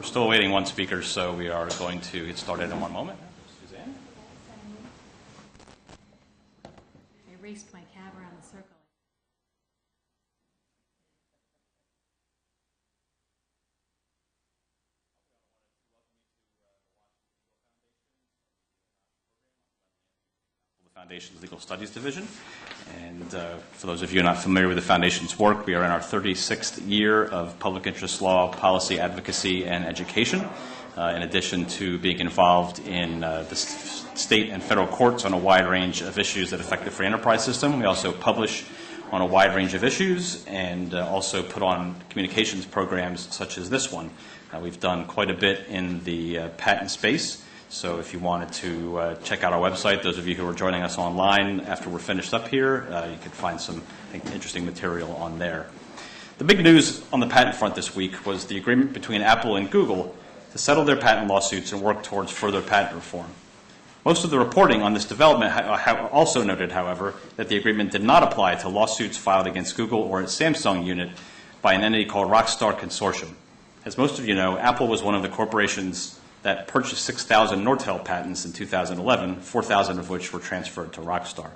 We're still awaiting one speaker, so we are going to get started in one moment. Suzanne? I raced my cab around the circle. The Foundation's Legal Studies Division. And for those of you not familiar with the Foundation's work, we are in our 36th year of public interest law, policy advocacy, and education. In addition to being involved in the state and federal courts on a wide range of issues that affect the free enterprise system, we also publish on a wide range of issues and also put on communications programs such as this one. We've done quite a bit in the patent space. So if you wanted to check out our website, those of you who are joining us online after we're finished up here, you could find some interesting material on there. The big news on the patent front this week was the agreement between Apple and Google to settle their patent lawsuits and work towards further patent reform. Most of the reporting on this development also noted, however, that the agreement did not apply to lawsuits filed against Google or its Samsung unit by an entity called Rockstar Consortium. As most of you know, Apple was one of the corporations that purchased 6,000 Nortel patents in 2011, 4,000 of which were transferred to Rockstar.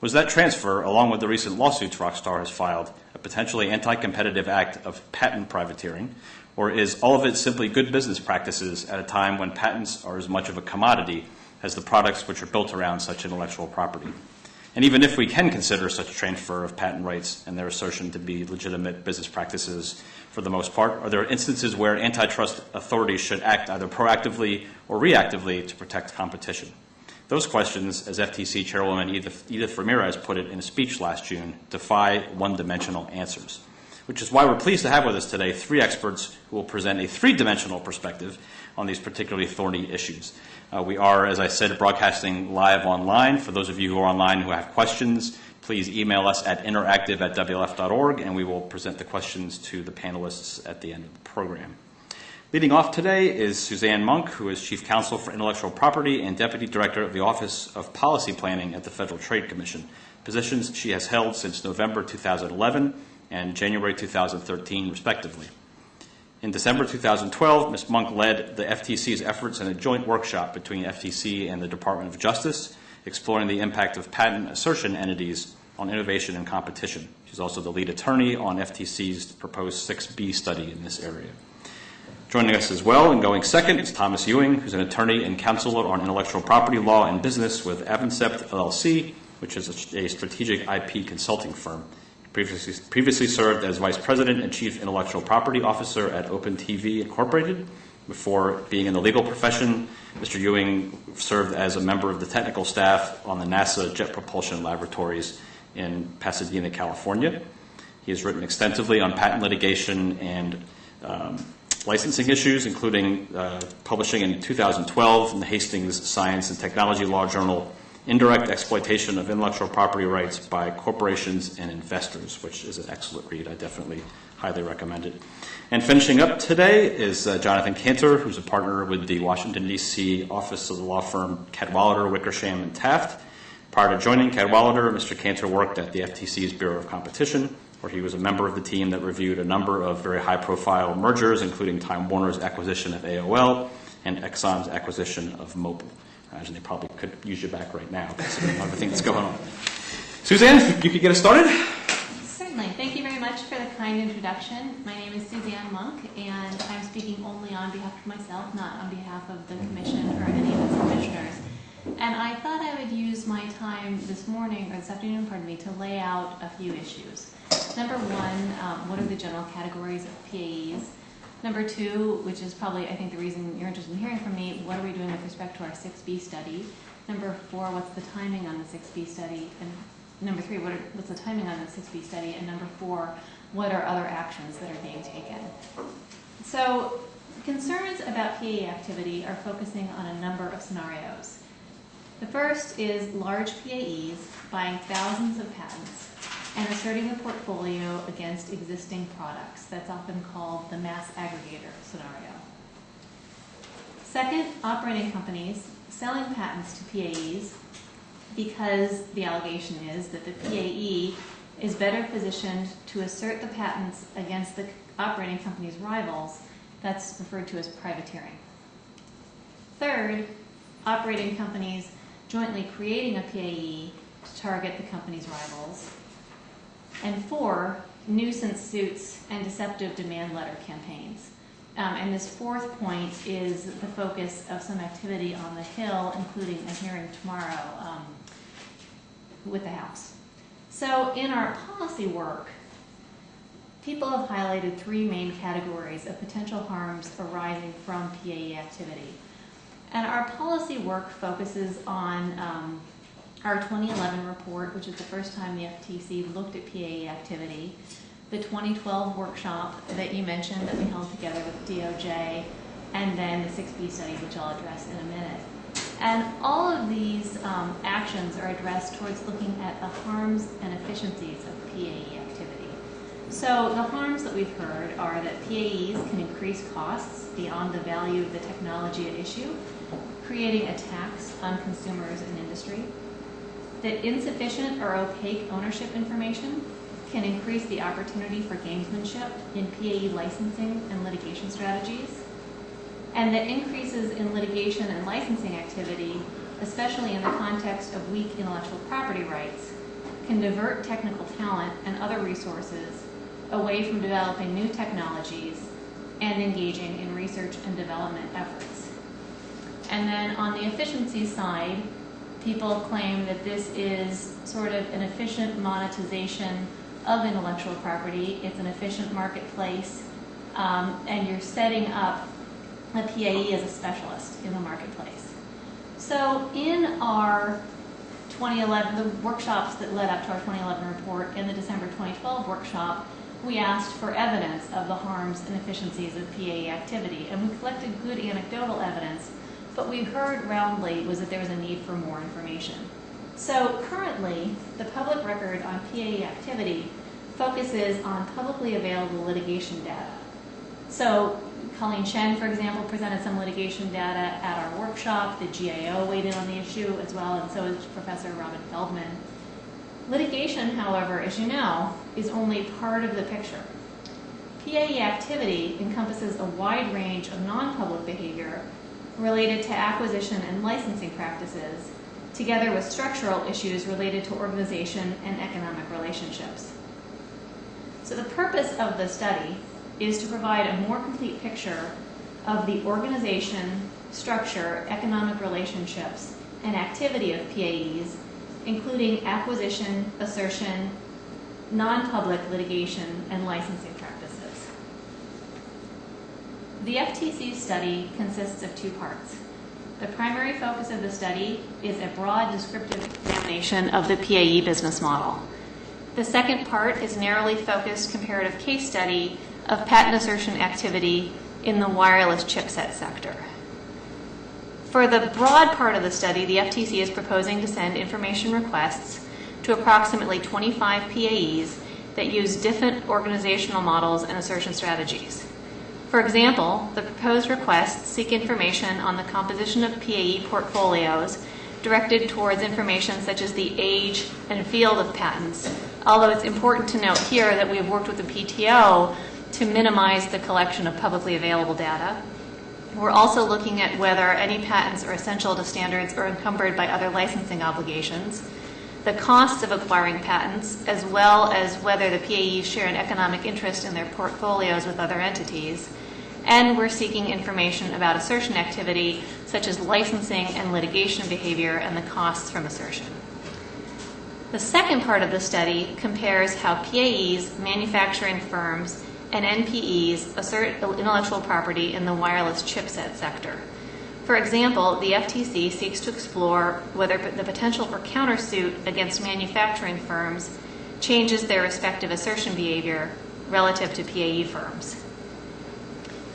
Was that transfer, along with the recent lawsuits Rockstar has filed, a potentially anti-competitive act of patent privateering, or is all of it simply good business practices at a time when patents are as much of a commodity as the products which are built around such intellectual property? And even if we can consider such transfer of patent rights and their assertion to be legitimate business practices for the most part, are there instances where antitrust authorities should act either proactively or reactively to protect competition? Those questions, as FTC Chairwoman Edith Ramirez put it in a speech last June, defy one-dimensional answers, which is why we're pleased to have with us today three experts who will present a three-dimensional perspective on these particularly thorny issues. We are, as I said, broadcasting live online. For those of you who are online who have questions, please email us at interactive@wlf.org, and we will present the questions to the panelists at the end of the program. Leading off today is Suzanne Munck, who is Chief Counsel for Intellectual Property and Deputy Director of the Office of Policy Planning at the Federal Trade Commission, positions she has held since November 2011 and January 2013, respectively. In December 2012, Ms. Munck led the FTC's efforts in a joint workshop between FTC and the Department of Justice, exploring the impact of patent assertion entities on innovation and competition. She's also the lead attorney on FTC's proposed 6B study in this area. Joining us as well and going second is Thomas Ewing, who's an attorney and counselor on intellectual property law and business with Avancept, LLC, which is a strategic IP consulting firm. Previously served as Vice President and Chief Intellectual Property Officer at OpenTV Incorporated. Before being in the legal profession, Mr. Ewing served as a member of the technical staff on the NASA Jet Propulsion Laboratories in Pasadena, California. He has written extensively on patent litigation and licensing issues, including publishing in 2012 in the Hastings Science and Technology Law Journal, Indirect Exploitation of Intellectual Property Rights by Corporations and Investors, which is an excellent read. I definitely highly recommend it. And finishing up today is Jonathan Kanter, who's a partner with the Washington, D.C. office of the law firm Cadwalader, Wickersham, and Taft. Prior to joining Cadwalader, Mr. Kanter worked at the FTC's Bureau of Competition, where he was a member of the team that reviewed a number of very high-profile mergers, including Time Warner's acquisition of AOL and Exxon's acquisition of Mobil. I imagine they probably could use you back right now, considering everything that's going on. Suzanne, if you could get us started. Certainly. Thank you very much for the kind introduction. My name is Suzanne Munck, and I'm speaking only on behalf of myself, not on behalf of the Commission or any of its commissioners. And I thought I would use my time this afternoon, to lay out a few issues. Number one, what are the general categories of PAEs? Number two, which is probably, I think, the reason you're interested in hearing from me, what are we doing with respect to our 6B study? Number four, what's the timing on the 6B study? And number three, what's the timing on the 6B study? And number four, what are other actions that are being taken? So concerns about PAE activity are focusing on a number of scenarios. The first is large PAEs buying thousands of patents and asserting a portfolio against existing products. That's often called the mass aggregator scenario. Second, operating companies selling patents to PAEs because the allegation is that the PAE is better positioned to assert the patents against the operating company's rivals That's referred to as privateering. Third, operating companies jointly creating a PAE to target the company's rivals. And 4, nuisance suits and deceptive demand letter campaigns. And this fourth point is the focus of some activity on the Hill, including a hearing tomorrow with the House. So in our policy work, people have highlighted 3 main categories of potential harms arising from PAE activity. And our policy work focuses on our 2011 report, which is the first time the FTC looked at PAE activity, the 2012 workshop that you mentioned that we held together with DOJ, and then the 6B study, which I'll address in a minute. And all of these actions are addressed towards looking at the harms and efficiencies of PAE activity. So the harms that we've heard are that PAEs can increase costs beyond the value of the technology at issue, creating a tax on consumers and industry, that insufficient or opaque ownership information can increase the opportunity for gamesmanship in PAE licensing and litigation strategies, and that increases in litigation and licensing activity, especially in the context of weak intellectual property rights, can divert technical talent and other resources away from developing new technologies and engaging in research and development efforts. And then on the efficiency side, people claim that this is sort of an efficient monetization of intellectual property. It's an efficient marketplace, and you're setting up a PAE as a specialist in the marketplace. So in our 2011, the workshops that led up to our 2011 report and the December 2012 workshop, we asked for evidence of the harms and efficiencies of PAE activity, and we collected good anecdotal evidence, but we heard roundly was that there was a need for more information. So currently, the public record on PAE activity focuses on publicly available litigation data. So Colleen Shen, for example, presented some litigation data at our workshop. The GAO weighed in on the issue as well, and so is Professor Robin Feldman. Litigation, however, as you know, is only part of the picture. PAE activity encompasses a wide range of non-public behavior related to acquisition and licensing practices, together with structural issues related to organization and economic relationships. So the purpose of the study is to provide a more complete picture of the organization, structure, economic relationships, and activity of PAEs, including acquisition, assertion, non-public litigation, and licensing practices. The FTC study consists of 2 parts. The primary focus of the study is a broad descriptive examination of the PAE business model. The second part is narrowly focused comparative case study of patent assertion activity in the wireless chipset sector. For the broad part of the study, the FTC is proposing to send information requests to approximately 25 PAEs that use different organizational models and assertion strategies. For example, the proposed requests seek information on the composition of PAE portfolios directed towards information such as the age and field of patents, although it's important to note here that we have worked with the PTO to minimize the collection of publicly available data. We're also looking at whether any patents are essential to standards or encumbered by other licensing obligations, the costs of acquiring patents, as well as whether the PAEs share an economic interest in their portfolios with other entities. And we're seeking information about assertion activity, such as licensing and litigation behavior and the costs from assertion. The second part of the study compares how PAEs, manufacturing firms, and NPEs assert intellectual property in the wireless chipset sector. For example, the FTC seeks to explore whether the potential for countersuit against manufacturing firms changes their respective assertion behavior relative to PAE firms.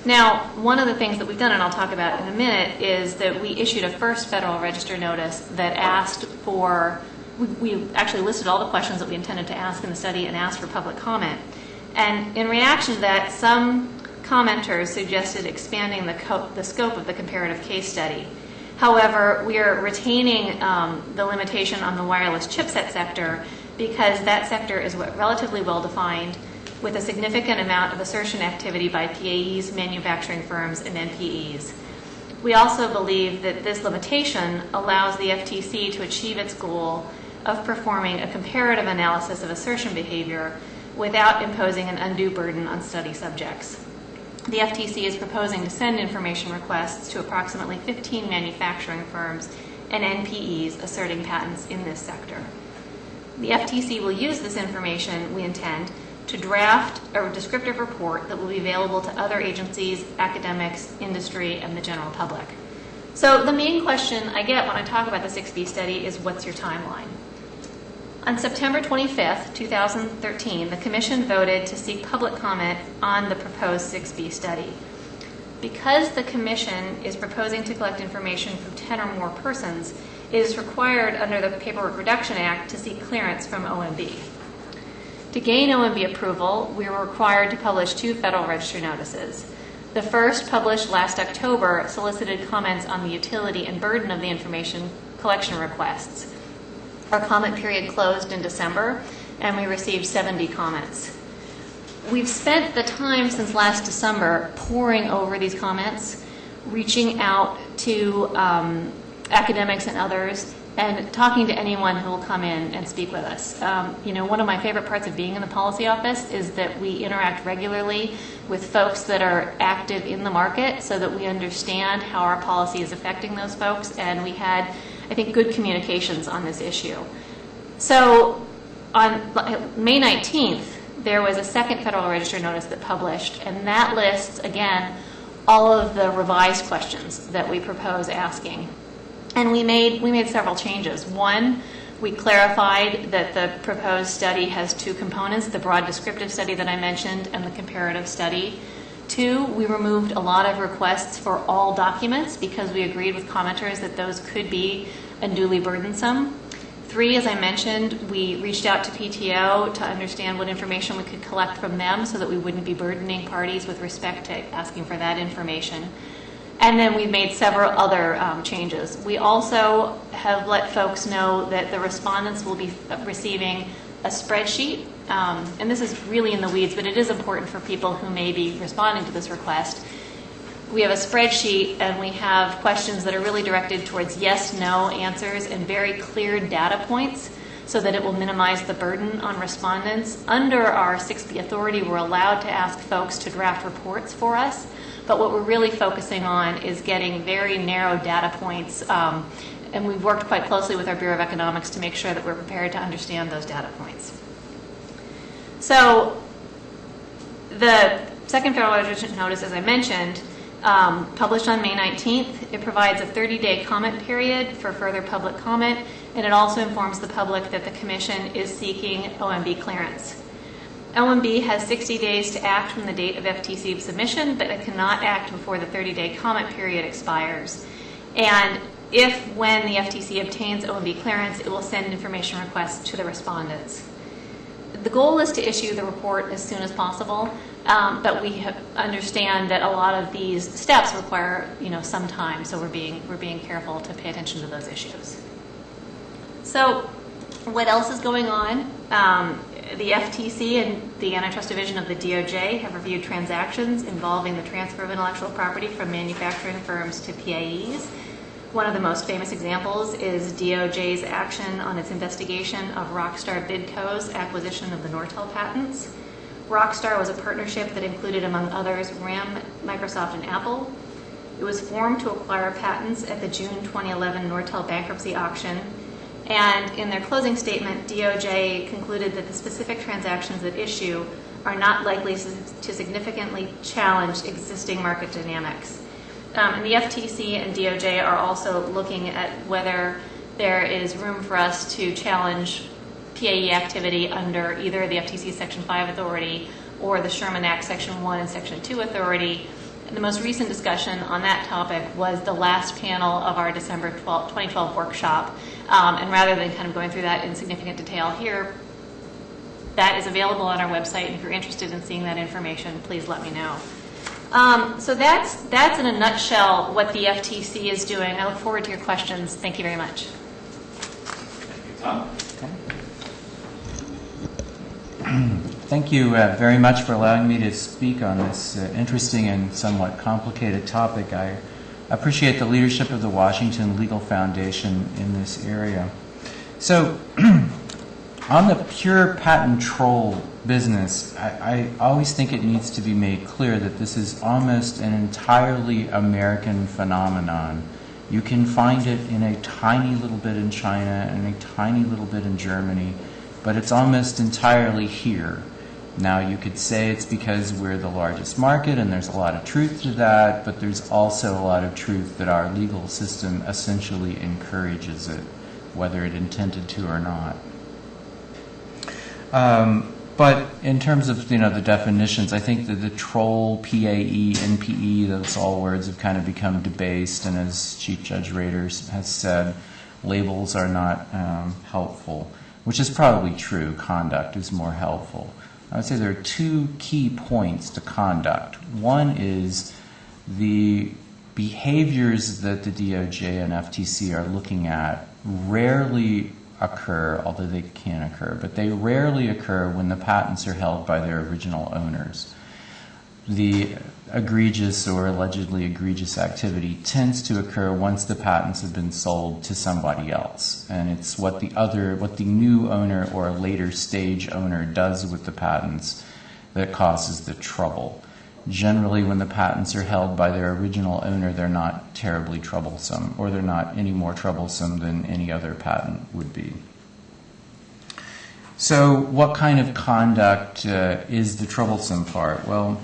Now, one of the things that we've done, and I'll talk about in a minute, is that we issued a first Federal Register notice that asked for, we actually listed all the questions that we intended to ask in the study and asked for public comment. And in reaction to that, some commenters suggested expanding the scope of the comparative case study. However, we are retaining the limitation on the wireless chipset sector because that sector is relatively well defined. with a significant amount of assertion activity by PAEs, manufacturing firms, and NPEs. We also believe that this limitation allows the FTC to achieve its goal of performing a comparative analysis of assertion behavior without imposing an undue burden on study subjects. The FTC is proposing to send information requests to approximately 15 manufacturing firms and NPEs asserting patents in this sector. The FTC will use this information, we intend, to draft a descriptive report that will be available to other agencies, academics, industry, and the general public. So the main question I get when I talk about the 6B study is, what's your timeline? On September 25th, 2013, the Commission voted to seek public comment on the proposed 6B study. Because the Commission is proposing to collect information from 10 or more persons, it is required under the Paperwork Reduction Act to seek clearance from OMB. To gain OMB approval, we were required to publish 2 Federal Register notices. The first, published last October, solicited comments on the utility and burden of the information collection requests. Our comment period closed in December, and we received 70 comments. We've spent the time since last December poring over these comments, reaching out to academics and others, and talking to anyone who will come in and speak with us. One of my favorite parts of being in the policy office is that we interact regularly with folks that are active in the market so that we understand how our policy is affecting those folks, and we had, I think, good communications on this issue. So on May 19th, there was a second Federal Register notice that published, and that lists, again, all of the revised questions that we propose asking. And we made several changes. One, we clarified that the proposed study has 2 components, the broad descriptive study that I mentioned and the comparative study. 2, we removed a lot of requests for all documents because we agreed with commenters that those could be unduly burdensome. 3, as I mentioned, we reached out to PTO to understand what information we could collect from them so that we wouldn't be burdening parties with respect to asking for that information. And then we've made several other changes. We also have let folks know that the respondents will be receiving a spreadsheet. And this is really in the weeds, but it is important for people who may be responding to this request. We have a spreadsheet, and we have questions that are really directed towards yes, no answers and very clear data points so that it will minimize the burden on respondents. Under our 6B authority, we're allowed to ask folks to draft reports for us. But what we're really focusing on is getting very narrow data points, and we've worked quite closely with our Bureau of Economics to make sure that we're prepared to understand those data points. So the second Federal Register notice, as I mentioned, published on May 19th. It provides a 30-day comment period for further public comment, and it also informs the public that the Commission is seeking OMB clearance. OMB has 60 days to act from the date of FTC submission, but it cannot act before the 30-day comment period expires. And when the FTC obtains OMB clearance, it will send information requests to the respondents. The goal is to issue the report as soon as possible, but we understand that a lot of these steps require, some time, so we're being careful to pay attention to those issues. So, what else is going on? The FTC and the Antitrust Division of the DOJ have reviewed transactions involving the transfer of intellectual property from manufacturing firms to PAEs. One of the most famous examples is DOJ's action on its investigation of Rockstar Bidco's acquisition of the Nortel patents. Rockstar was a partnership that included, among others, RAM, Microsoft, and Apple. It was formed to acquire patents at the June 2011 Nortel bankruptcy auction. And in their closing statement, DOJ concluded that the specific transactions at issue are not likely to significantly challenge existing market dynamics. And the FTC and DOJ are also looking at whether there is room for us to challenge PAE activity under either the FTC Section 5 authority or the Sherman Act Section 1 and Section 2 authority. And the most recent discussion on that topic was the last panel of our December 2012 workshop. And rather than kind of going through that in significant detail here, that is available on our website. And if you're interested in seeing that information, please let me know. So that's in a nutshell what the FTC is doing. I look forward to your questions. Thank you very much. Thank you, Tom. Thank Thank you very much for allowing me to speak on this interesting and somewhat complicated topic. I appreciate the leadership of the Washington Legal Foundation in this area. So, on the pure patent troll business, I always think it needs to be made clear that this is almost an entirely American phenomenon. You can find it in a tiny little bit in China and a tiny little bit in Germany, but it's almost entirely here. Now, you could say it's because we're the largest market, and there's a lot of truth to that, but there's also a lot of truth that our legal system essentially encourages it, whether it intended to or not. But in terms of the definitions, I think that the troll, PAE, NPE, those all words have kind of become debased, and as Chief Judge Rader has said, labels are not helpful, which is probably true. Conduct is more helpful. I would say there are two key points to conduct. One is the behaviors that the DOJ and FTC are looking at rarely occur, although they can occur, but they rarely occur when the patents are held by their original owners. The egregious or allegedly egregious activity tends to occur once the patents have been sold to somebody else, and it's what the new owner or a later stage owner does with the patents that causes the trouble. Generally, when the patents are held by their original owner, they're not terribly troublesome, or they're not any more troublesome than any other patent would be. So what kind of conduct is the troublesome part? Well,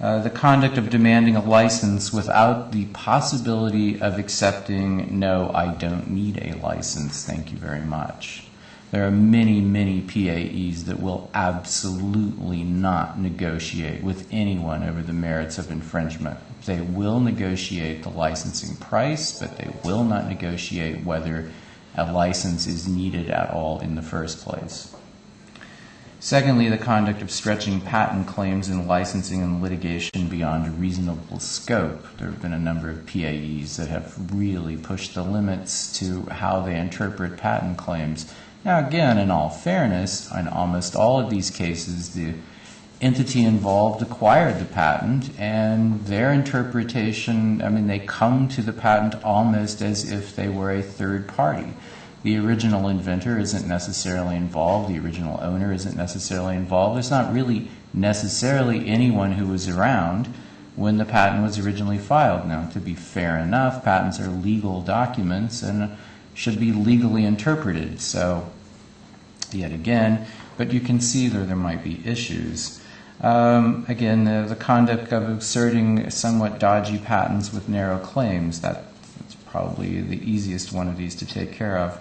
the conduct of demanding a license without the possibility of accepting, no, I don't need a license, thank you very much. There are many, many PAEs that will absolutely not negotiate with anyone over the merits of infringement. They will negotiate the licensing price, but they will not negotiate whether a license is needed at all in the first place. Secondly, the conduct of stretching patent claims in licensing and litigation beyond a reasonable scope. There have been a number of PAEs that have really pushed the limits to how they interpret patent claims. Now, again, in all fairness, in almost all of these cases, the entity involved acquired the patent, and their interpretation, they come to the patent almost as if they were a third party. The original inventor isn't necessarily involved. The original owner isn't necessarily involved. There's not really necessarily anyone who was around when the patent was originally filed. Now, to be fair enough, patents are legal documents and should be legally interpreted. So, yet again, but you can see there might be issues. Again, the conduct of asserting somewhat dodgy patents with narrow claims, that's probably the easiest one of these to take care of.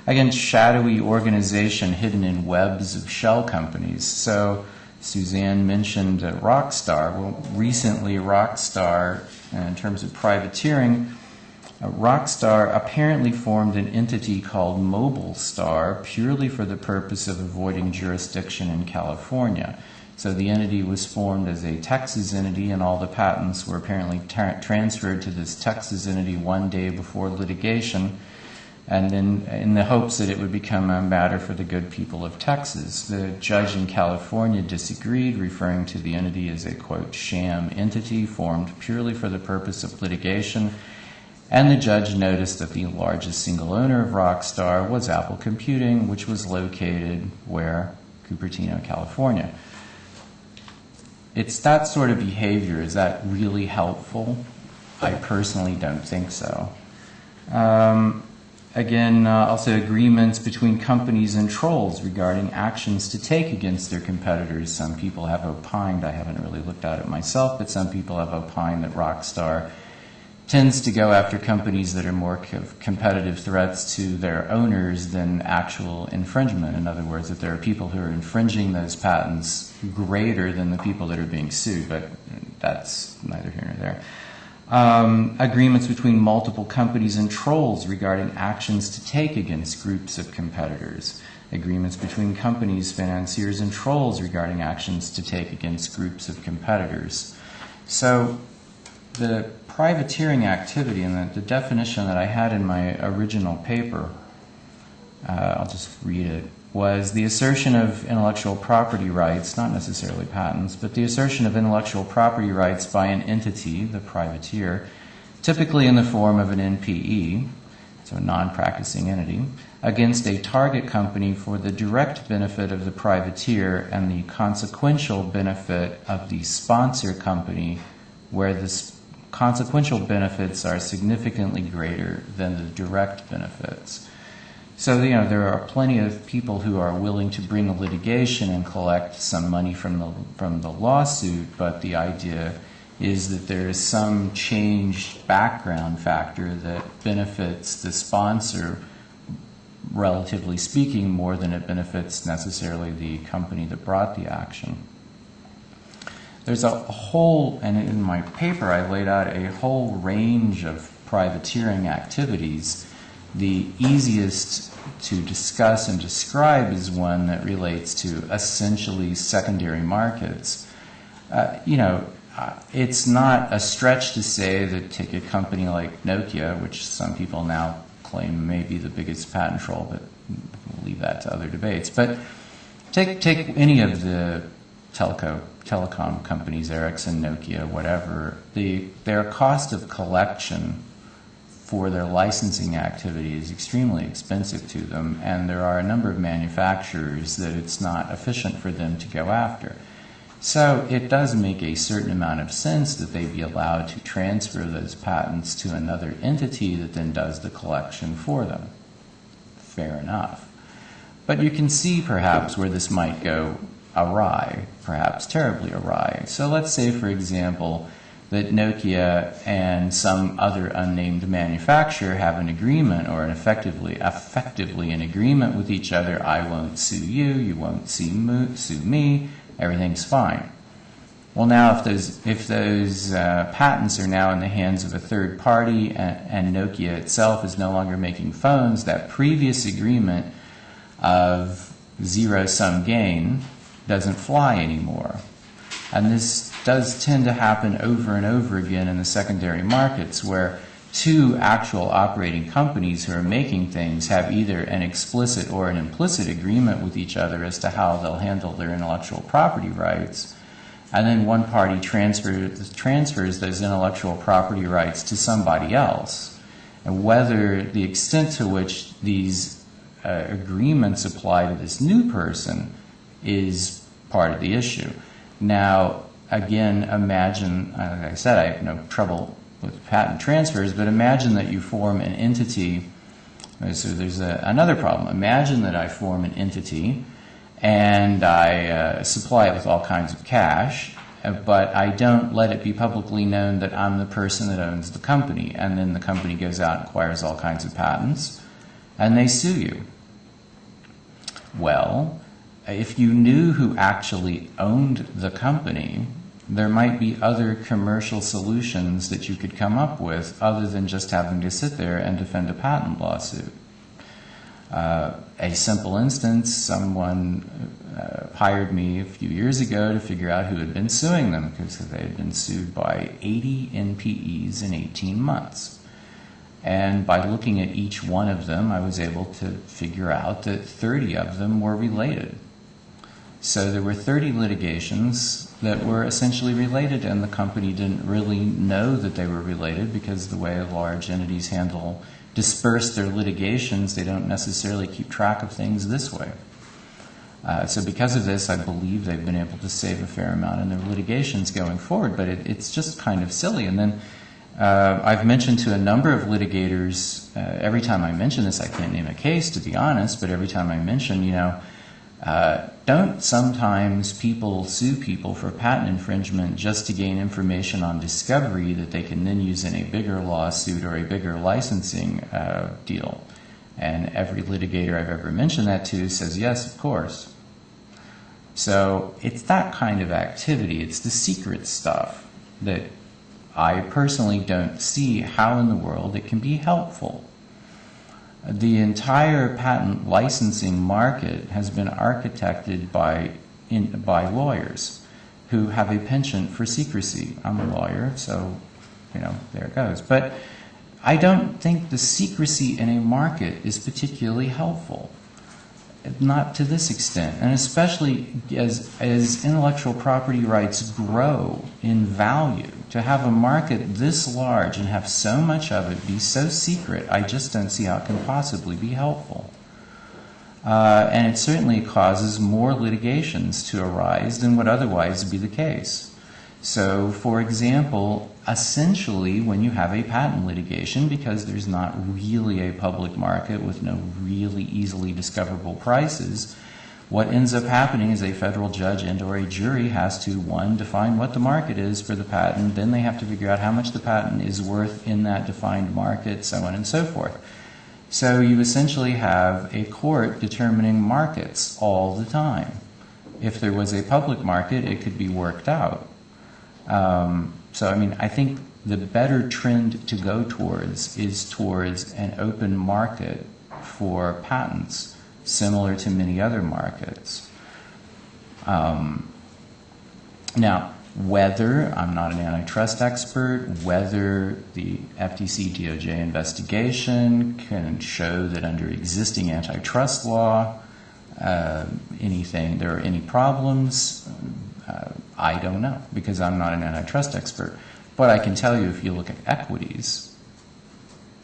Again, shadowy organization hidden in webs of shell companies. So Suzanne mentioned Rockstar. Well, recently Rockstar, in terms of privateering, Rockstar apparently formed an entity called Mobile Star purely for the purpose of avoiding jurisdiction in California. So the entity was formed as a Texas entity, and all the patents were apparently transferred to this Texas entity one day before litigation, and then in the hopes that it would become a matter for the good people of Texas. The judge in California disagreed, referring to the entity as a, quote, sham entity formed purely for the purpose of litigation, and the judge noticed that the largest single owner of Rockstar was Apple Computing, which was located where? Cupertino, California. It's that sort of behavior. Is that really helpful? I personally don't think so. Again, also agreements between companies and trolls regarding actions to take against their competitors. Some people have opined, I haven't really looked at it myself, but some people have opined that Rockstar tends to go after companies that are more competitive threats to their owners than actual infringement. In other words, that there are people who are infringing those patents greater than the people that are being sued, but that's neither here nor there. Agreements between multiple companies and trolls regarding actions to take against groups of competitors. Agreements between companies, financiers, and trolls regarding actions to take against groups of competitors. So the privateering activity and the definition that I had in my original paper, I'll just read it. was the assertion of intellectual property rights, not necessarily patents, but the assertion of intellectual property rights by an entity, the privateer, typically in the form of an NPE, so a non-practicing entity, against a target company for the direct benefit of the privateer and the consequential benefit of the sponsor company, where the consequential benefits are significantly greater than the direct benefits. So, there are plenty of people who are willing to bring a litigation and collect some money from the lawsuit, but the idea is that there is some changed background factor that benefits the sponsor, relatively speaking, more than it benefits necessarily the company that brought the action. There's a whole, and in my paper I laid out a whole range of privateering activities. The easiest to discuss and describe is one that relates to essentially secondary markets. It's not a stretch to say that take a company like Nokia, which some people now claim may be the biggest patent troll, but we'll leave that to other debates. But take any of the telecom companies, Ericsson, Nokia, whatever. Their cost of collection for their licensing activity is extremely expensive to them, and there are a number of manufacturers that it's not efficient for them to go after. So it does make a certain amount of sense that they be allowed to transfer those patents to another entity that then does the collection for them. Fair enough. But you can see perhaps where this might go awry, perhaps terribly awry. So let's say, for example, that Nokia and some other unnamed manufacturer have an agreement, or effectively an agreement with each other. I won't sue you, you won't sue me, everything's fine. Well, now if those patents are now in the hands of a third party and Nokia itself is no longer making phones, that previous agreement of zero-sum gain doesn't fly anymore. And this does tend to happen over and over again in the secondary markets, where two actual operating companies who are making things have either an explicit or an implicit agreement with each other as to how they'll handle their intellectual property rights, and then one party transfers those intellectual property rights to somebody else. And whether the extent to which these agreements apply to this new person is part of the issue. Now, again, imagine, like I said, I have no trouble with patent transfers, but imagine that you form an entity. So there's another problem. Imagine that I form an entity and I supply it with all kinds of cash, but I don't let it be publicly known that I'm the person that owns the company. And then the company goes out and acquires all kinds of patents, and they sue you. Well, if you knew who actually owned the company, there might be other commercial solutions that you could come up with other than just having to sit there and defend a patent lawsuit. A simple instance, someone hired me a few years ago to figure out who had been suing them, because they had been sued by 80 NPEs in 18 months. And by looking at each one of them, I was able to figure out that 30 of them were related. So there were 30 litigations that were essentially related, and the company didn't really know that they were related, because the way large entities disperse their litigations, they don't necessarily keep track of things this way. So because of this, I believe they've been able to save a fair amount in their litigations going forward, but it's just kind of silly. And then I've mentioned to a number of litigators, every time I mention this, I can't name a case to be honest, but every time I mention, don't sometimes people sue people for patent infringement just to gain information on discovery that they can then use in a bigger lawsuit or a bigger licensing deal? And every litigator I've ever mentioned that to says, yes, of course. So it's that kind of activity. It's the secret stuff that I personally don't see how in the world it can be helpful. The entire patent licensing market has been architected by lawyers who have a penchant for secrecy. I'm a lawyer, so there it goes. But I don't think the secrecy in a market is particularly helpful. not to this extent. And especially as intellectual property rights grow in value, to have a market this large and have so much of it be so secret, I just don't see how it can possibly be helpful. And it certainly causes more litigations to arise than would otherwise be the case. So, for example, essentially when you have a patent litigation, because there's not really a public market with no really easily discoverable prices, what ends up happening is a federal judge and or a jury has to, one, define what the market is for the patent, then they have to figure out how much the patent is worth in that defined market, so on and so forth. So you essentially have a court determining markets all the time. If there was a public market, it could be worked out. So, I mean, I think the better trend to go towards is towards an open market for patents, similar to many other markets. Now, whether, I'm not an antitrust expert, whether the FTC DOJ investigation can show that under existing antitrust law, there are any problems, I don't know, because I'm not an antitrust expert. But I can tell you, if you look at equities,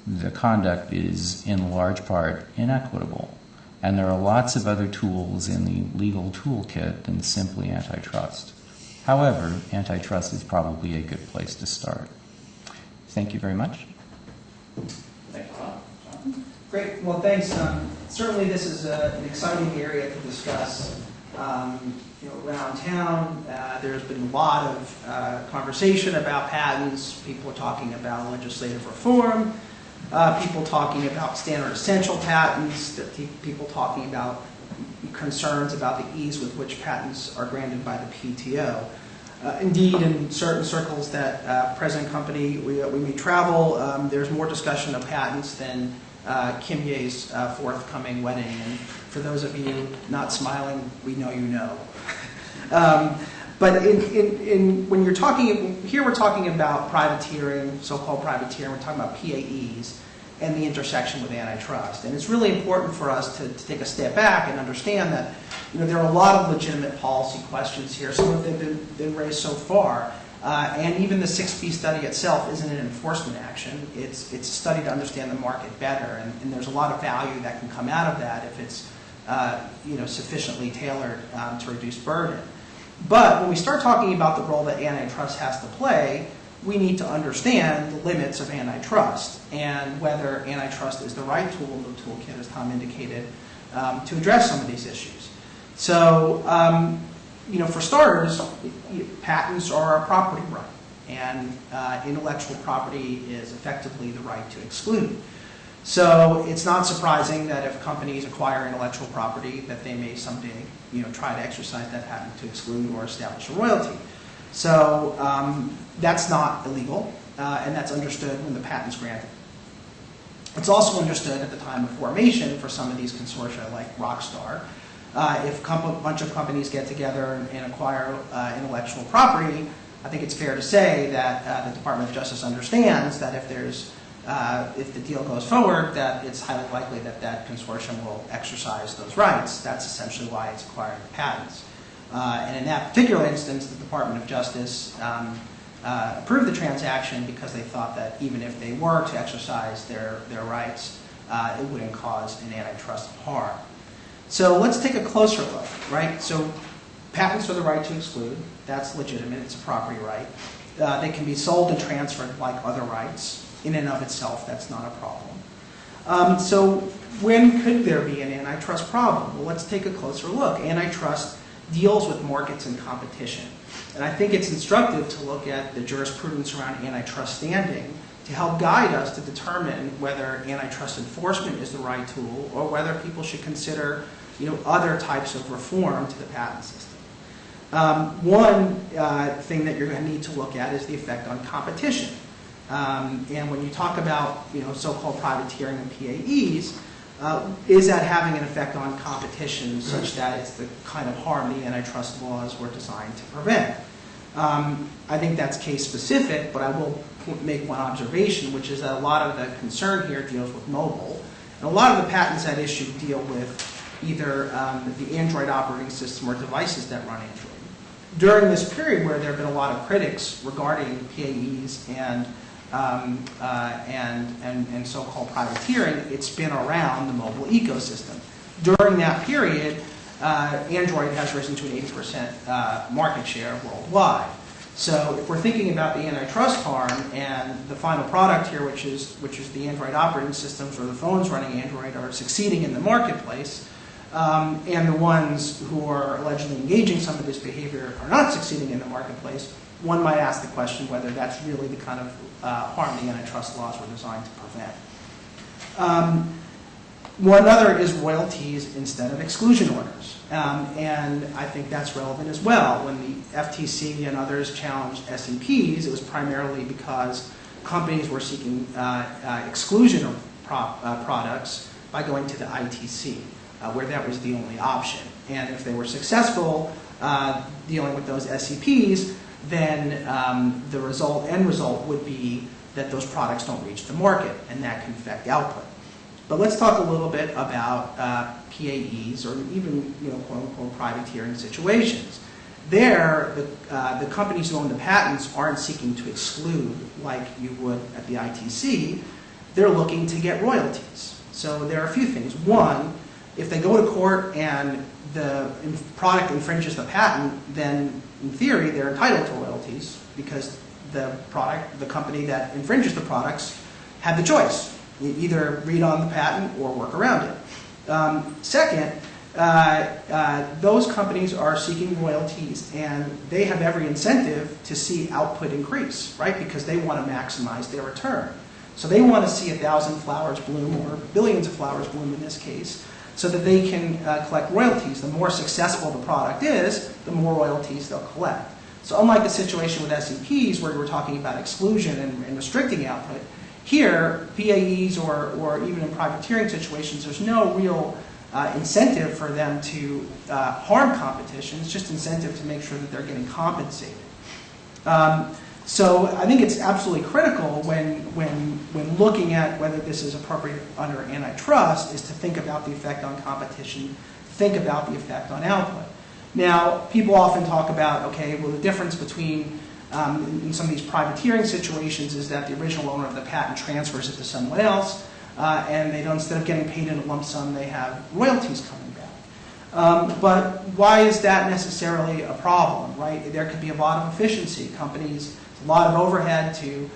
the conduct is in large part inequitable. And there are lots of other tools in the legal toolkit than simply antitrust. However, antitrust is probably a good place to start. Thank you very much. Thank you. Great. Well, thanks. Certainly this is an exciting area to discuss. Around town, there's been a lot of conversation about patents. People are talking about legislative reform. People talking about standard essential patents. People talking about concerns about the ease with which patents are granted by the PTO. Indeed, in certain circles that present company we may travel, there's more discussion of patents than Kim Ye's forthcoming wedding. And for those of you not smiling, we know you know. But when you're talking, here we're talking about privateering, so-called privateering, we're talking about PAEs and the intersection with antitrust. And it's really important for us to take a step back and understand that there are a lot of legitimate policy questions here. Some of them have been raised so far. And even the 6B study itself isn't an enforcement action. It's a study to understand the market better. And there's a lot of value that can come out of that if it's sufficiently tailored to reduce burden. But when we start talking about the role that antitrust has to play, we need to understand the limits of antitrust and whether antitrust is the right tool in the toolkit, as Tom indicated, to address some of these issues. So, for starters, patents are a property right, and intellectual property is effectively the right to exclude. So it's not surprising that if companies acquire intellectual property that they may someday try to exercise that patent to exclude or establish a royalty. So that's not illegal, and that's understood when the patent's granted. It's also understood at the time of formation for some of these consortia like Rockstar. If a bunch of companies get together and acquire intellectual property, I think it's fair to say that the Department of Justice understands that if the deal goes forward, that it's highly likely that that consortium will exercise those rights. That's essentially why it's acquiring the patents. And in that particular instance, the Department of Justice approved the transaction because they thought that even if they were to exercise their rights, it wouldn't cause an antitrust harm. So let's take a closer look, right? So patents are the right to exclude. That's legitimate. It's a property right. They can be sold and transferred like other rights. In and of itself, that's not a problem. So when could there be an antitrust problem? Well, let's take a closer look. Antitrust deals with markets and competition. And I think it's instructive to look at the jurisprudence around antitrust standing to help guide us to determine whether antitrust enforcement is the right tool or whether people should consider other types of reform to the patent system. One thing that you're going to need to look at is the effect on competition. And when you talk about so-called privateering and PAEs, is that having an effect on competition such that it's the kind of harm the antitrust laws were designed to prevent? I think that's case specific, but I will make one observation, which is that a lot of the concern here deals with mobile. And a lot of the patents at issue deal with either the Android operating system or devices that run Android. During this period where there have been a lot of critics regarding PAEs and so-called privateering, it's been around the mobile ecosystem. During that period, Android has risen to an 80% market share worldwide. So if we're thinking about the antitrust harm and the final product here, which is the Android operating systems or the phones running Android are succeeding in the marketplace, and the ones who are allegedly engaging some of this behavior are not succeeding in the marketplace, one might ask the question whether that's really the kind of harm the antitrust laws were designed to prevent. One other is royalties instead of exclusion orders. And I think that's relevant as well. When the FTC and others challenged SEPs, it was primarily because companies were seeking exclusion of products by going to the ITC, where that was the only option. And if they were successful dealing with those SEPs, then the end result would be that those products don't reach the market, and that can affect output. But let's talk a little bit about PAEs or even, quote-unquote privateering situations. There, the companies who own the patents aren't seeking to exclude like you would at the ITC. They're looking to get royalties. So there are a few things. One, if they go to court and the product infringes the patent, then in theory they're entitled to royalties because the company that infringes the products had the choice. You either read on the patent or work around it. Second, those companies are seeking royalties, and they have every incentive to see output increase, right? Because they want to maximize their return. So they want to see 1,000 flowers bloom, or billions of flowers bloom in this case, so that they can collect royalties. The more successful the product is, the more royalties they'll collect. So unlike the situation with SEPs, where we're talking about exclusion and restricting output, here, PAEs or even in privateering situations, there's no real incentive for them to harm competition. It's just incentive to make sure that they're getting compensated. So I think it's absolutely critical when looking at whether this is appropriate under antitrust is to think about the effect on competition, think about the effect on output. Now, people often talk about, okay, well, the difference between in some of these privateering situations is that the original owner of the patent transfers it to someone else, and they don't, instead of getting paid in a lump sum, they have royalties coming back. But why is that necessarily a problem, right? There could be a lot of efficiency. Companies, it's a lot of overhead to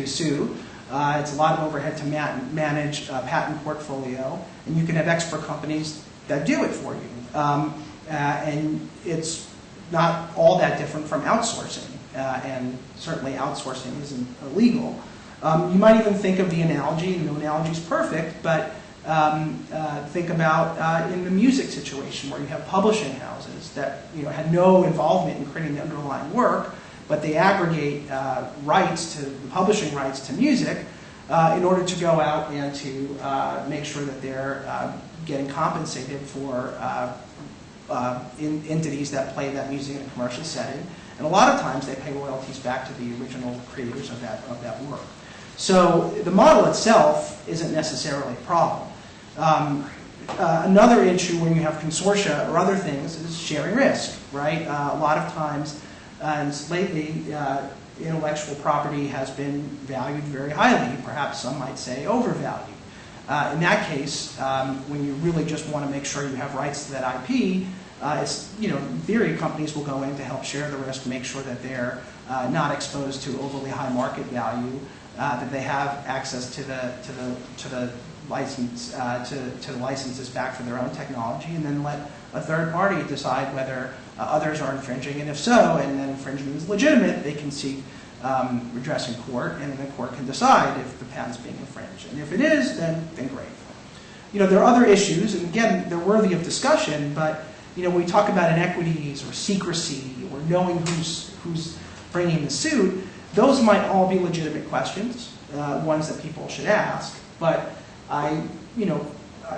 sue. It's a lot of overhead to manage a patent portfolio, and you can have expert companies that do it for you. And it's not all that different from outsourcing, and certainly outsourcing isn't illegal. You might even think of the analogy, no analogy is perfect, but think about in the music situation where you have publishing houses that had no involvement in creating the underlying work, but they aggregate rights to the publishing rights to music in order to go out and to make sure that they're getting compensated for entities that play that music in a commercial setting. And a lot of times they pay royalties back to the original creators of that work. So the model itself isn't necessarily a problem. Another issue when you have consortia or other things is sharing risk, right? A lot of times, and lately, intellectual property has been valued very highly, perhaps some might say overvalued. In that case, when you really just want to make sure you have rights to that IP, in theory, companies will go in to help share the risk, make sure that they're not exposed to overly high market value, that they have access to the license to the licenses back for their own technology, and then let a third party decide whether others are infringing, and if so, and then infringement is legitimate, they can seek redress in court, and then the court can decide if the patent's being infringed. And if it is, then great. There are other issues, and again, they're worthy of discussion, but when we talk about inequities or secrecy or knowing who's bringing the suit, those might all be legitimate questions, ones that people should ask. But I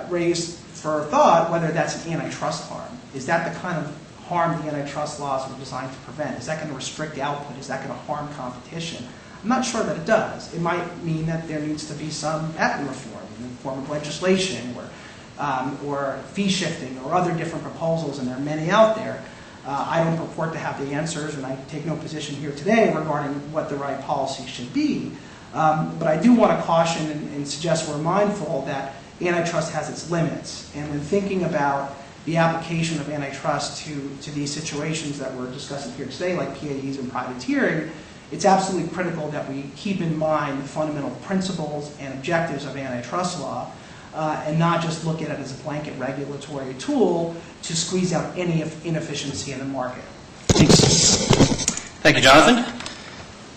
raised for thought whether that's an antitrust harm. Is that the kind of harm the antitrust laws are designed to prevent? Is that going to restrict output? Is that going to harm competition? I'm not sure that it does. It might mean that there needs to be some patent reform in the form of legislation where or fee shifting or other different proposals, and there are many out there. I don't purport to have the answers, and I take no position here today regarding what the right policy should be. But I do want to caution and suggest we're mindful that antitrust has its limits. And when thinking about the application of antitrust to these situations that we're discussing here today, like PAEs and privateering, it's absolutely critical that we keep in mind the fundamental principles and objectives of antitrust law, and not just look at it as a blanket regulatory tool to squeeze out any inefficiency in the market. Thank you, Jonathan.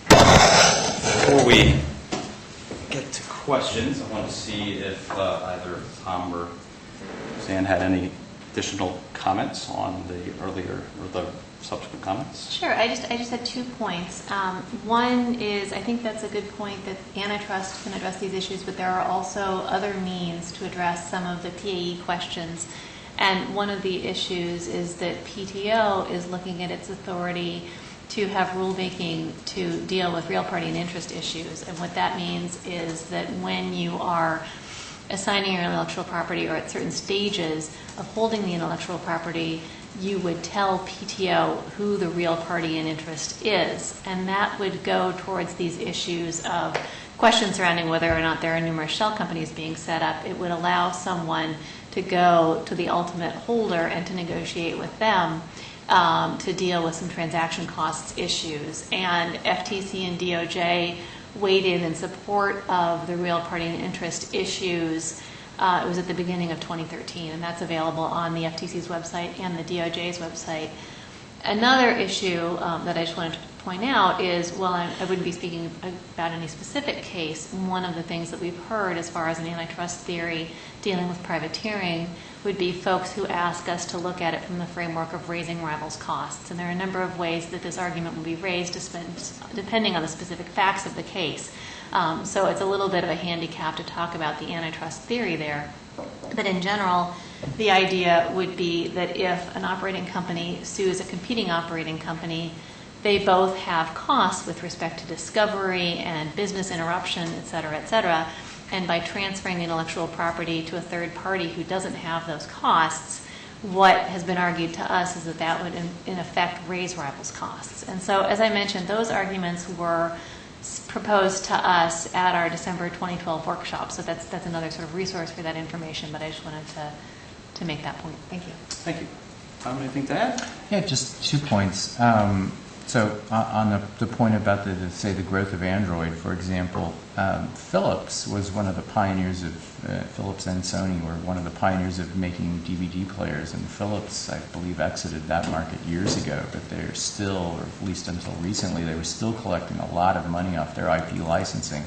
Before we get to questions, I want to see if either Tom or Suzanne had any additional comments on the earlier or the subsequent comments. Sure. I just had 2 points. One is I think that's a good point that antitrust can address these issues, but there are also other means to address some of the PAE questions. And one of the issues is that PTO is looking at its authority to have rulemaking to deal with real party and interest issues. And what that means is that when you are assigning your intellectual property or at certain stages of holding the intellectual property, you would tell PTO who the real party in interest is. And that would go towards these issues of questions surrounding whether or not there are numerous shell companies being set up. It would allow someone to go to the ultimate holder and to negotiate with them to deal with some transaction costs issues. And FTC and DOJ weighed in support of the real party and interest issues. It was at the beginning of 2013, and that's available on the FTC's website and the DOJ's website. Another issue that I just wanted to point out is, while I wouldn't be speaking about any specific case, one of the things that we've heard as far as an antitrust theory dealing with privateering would be folks who ask us to look at it from the framework of raising rivals' costs. And there are a number of ways that this argument will be raised depending on the specific facts of the case. So it's a little bit of a handicap to talk about the antitrust theory there. But in general, the idea would be that if an operating company sues a competing operating company, they both have costs with respect to discovery and business interruption, et cetera, and by transferring the intellectual property to a third party who doesn't have those costs, what has been argued to us is that that would, in effect, raise rivals' costs. And so, as I mentioned, those arguments were proposed to us at our December 2012 workshop. So that's another sort of resource for that information, but I just wanted to make that point. Thank you. Thank you. Tom, anything to add? Yeah, just 2 points. So on the point about the growth of Android, for example, Philips was one of the pioneers of, Philips and Sony were one of the pioneers of making DVD players, and Philips, I believe, exited that market years ago, but they're still, or at least until recently, they were still collecting a lot of money off their IP licensing.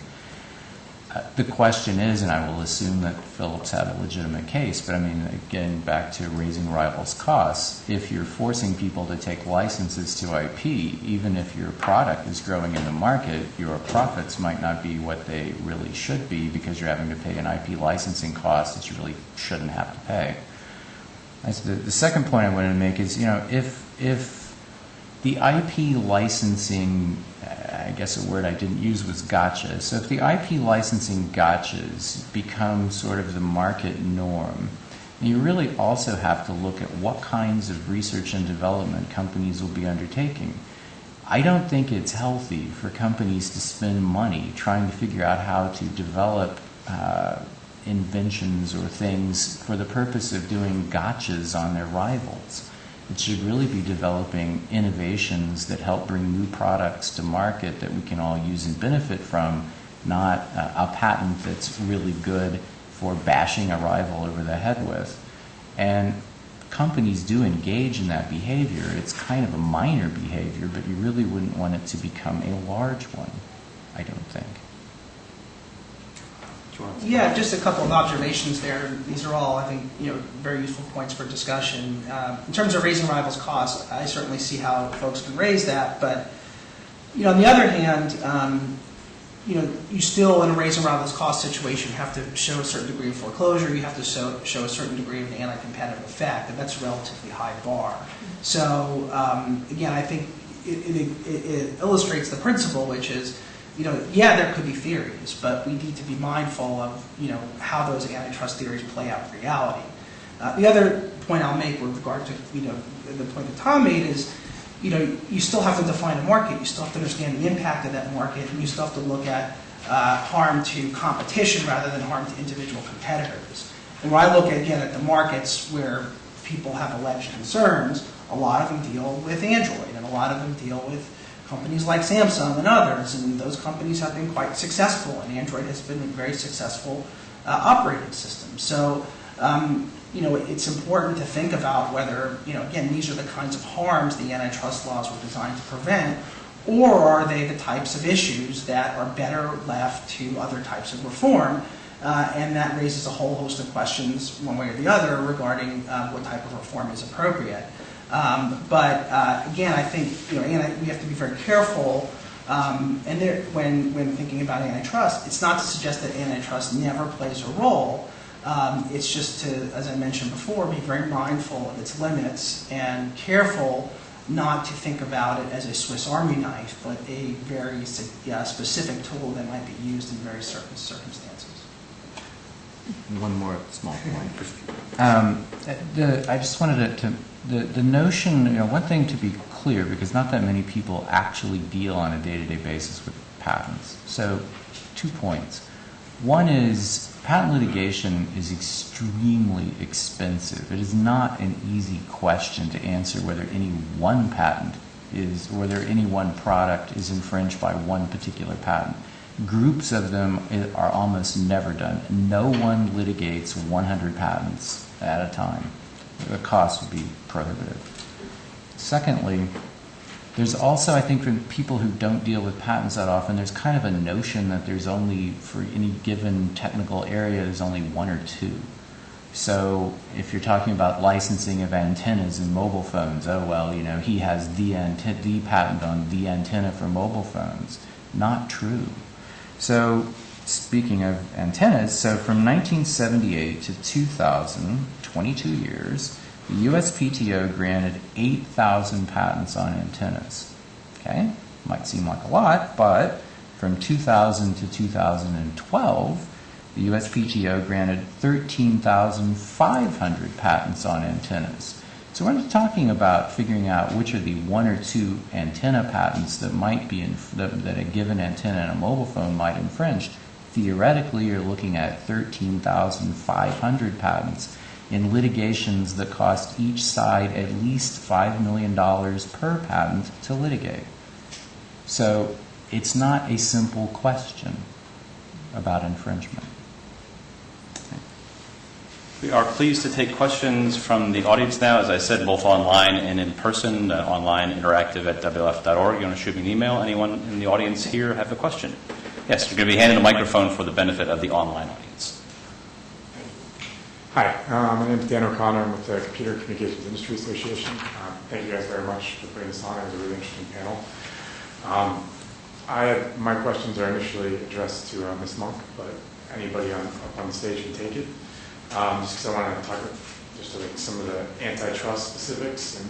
The question is, and I will assume that Philips had a legitimate case, but I mean, again, back to raising rivals' costs, if you're forcing people to take licenses to IP, even if your product is growing in the market, your profits might not be what they really should be because you're having to pay an IP licensing cost that you really shouldn't have to pay. The second point I wanted to make is, if the IP licensing, I guess a word I didn't use was gotcha. So if the IP licensing gotchas become sort of the market norm, you really also have to look at what kinds of research and development companies will be undertaking. I don't think it's healthy for companies to spend money trying to figure out how to develop inventions or things for the purpose of doing gotchas on their rivals. It should really be developing innovations that help bring new products to market that we can all use and benefit from, not a patent that's really good for bashing a rival over the head with. And companies do engage in that behavior. It's kind of a minor behavior, but you really wouldn't want it to become a large one, I don't think. Yeah, just a couple of observations there. These are all, I think, very useful points for discussion. In terms of raising rivals' costs, I certainly see how folks can raise that. But, on the other hand, you still, in a raising rivals' cost situation, have to show a certain degree of foreclosure. You have to show a certain degree of anti-competitive effect, and that's a relatively high bar. So, again, I think it illustrates the principle, which is yeah, there could be theories, but we need to be mindful of, how those antitrust theories play out in reality. The other point I'll make with regard to, the point that Tom made is, you still have to define a market. You still have to understand the impact of that market, and you still have to look at harm to competition rather than harm to individual competitors. And when I look, again, at the markets where people have alleged concerns, a lot of them deal with Android, and a lot of them deal with companies like Samsung and others, and those companies have been quite successful, and Android has been a very successful operating system. So, it's important to think about whether, again, these are the kinds of harms the antitrust laws were designed to prevent, or are they the types of issues that are better left to other types of reform? And that raises a whole host of questions, one way or the other, regarding what type of reform is appropriate. But again, I think we have to be very careful. And when thinking about antitrust, it's not to suggest that antitrust never plays a role. It's just to, as I mentioned before, be very mindful of its limits and careful not to think about it as a Swiss Army knife, but a very specific tool that might be used in very certain circumstances. One more small point. I just wanted the notion, one thing to be clear, because not that many people actually deal on a day-to-day basis with patents. So 2 points. One is patent litigation is extremely expensive. It is not an easy question to answer whether any one patent is, or whether any one product is infringed by one particular patent. Groups of them are almost never done. No one litigates 100 patents at a time. The cost would be prohibitive. Secondly, there's also, I think, for people who don't deal with patents that often, there's kind of a notion that there's only, for any given technical area, there's only one or two. So if you're talking about licensing of antennas in mobile phones, he has the patent on the antenna for mobile phones. Not true. So speaking of antennas, so from 1978 to 2000, 22 years, the USPTO granted 8,000 patents on antennas. Okay? Might seem like a lot, but from 2000 to 2012, the USPTO granted 13,500 patents on antennas. So we're not talking about figuring out which are the one or two antenna patents that might be that a given antenna in a mobile phone might infringe. Theoretically, you're looking at 13,500 patents in litigations that cost each side at least $5 million per patent to litigate. So it's not a simple question about infringement. We are pleased to take questions from the audience now, as I said, both online and in person, online interactive at WLF.org. You want to shoot me an email? Anyone in the audience here have a question? Yes, you're going to be handed a microphone for the benefit of the online audience. Hi, my name is Dan O'Connor. I'm with the Computer Communications Industry Association. Thank you guys very much for putting this on. It was a really interesting panel. My questions are initially addressed to Ms. Munck, but anybody up on the stage can take it. Just because I want to talk just about some of the antitrust specifics.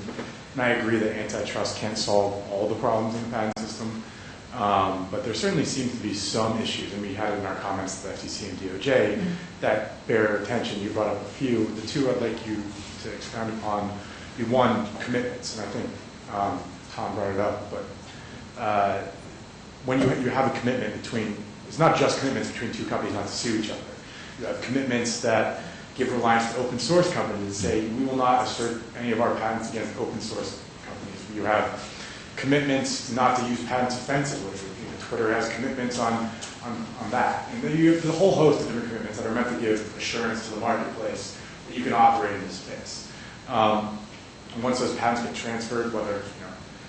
And I agree that antitrust can't solve all the problems in the patent system, but there certainly seems to be some issues, and we had it in our comments to the FTC and DOJ, that bear attention. You brought up a few. The two I'd like you to expound upon be one, commitments, and I think Tom brought it up, but when you have a commitment between, it's not just commitments between two companies not to sue each other. You have commitments that give reliance to open source companies and say, we will not assert any of our patents against open source companies. You have commitments not to use patents offensively. Twitter has commitments on that. And then you have the whole host of different commitments that are meant to give assurance to the marketplace that you can operate in this space. And once those patents get transferred, whether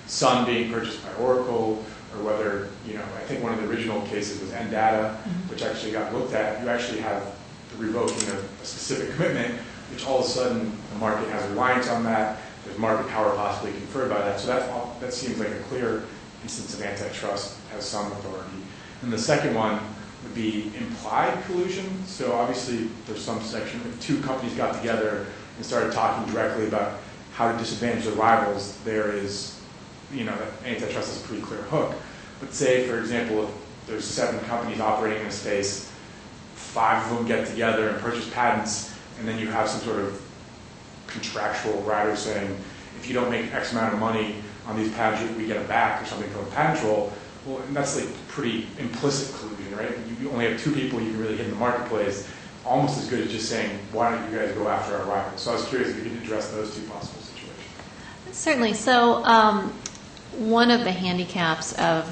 Sun being purchased by Oracle, or whether, I think one of the original cases was NData, which actually got looked at, you actually have the revoking of a specific commitment, which all of a sudden the market has reliance on that. There's market power possibly conferred by that. So that seems like a clear instance of antitrust has some authority. And the second one would be implied collusion. So obviously there's some section, if two companies got together and started talking directly about how to disadvantage their rivals, there is, that antitrust is a pretty clear hook. But say, for example, if there's 7 companies operating in a space, 5 of them get together and purchase patents, and then you have some sort of contractual rider saying, if you don't make X amount of money on these patents, we get it back or something from a patent troll. Well, and that's like pretty implicit collusion, right? You only have 2 people you can really hit in the marketplace, almost as good as just saying, why don't you guys go after our rivals? So I was curious if you could address those 2 possible situations. Certainly. So one of the handicaps of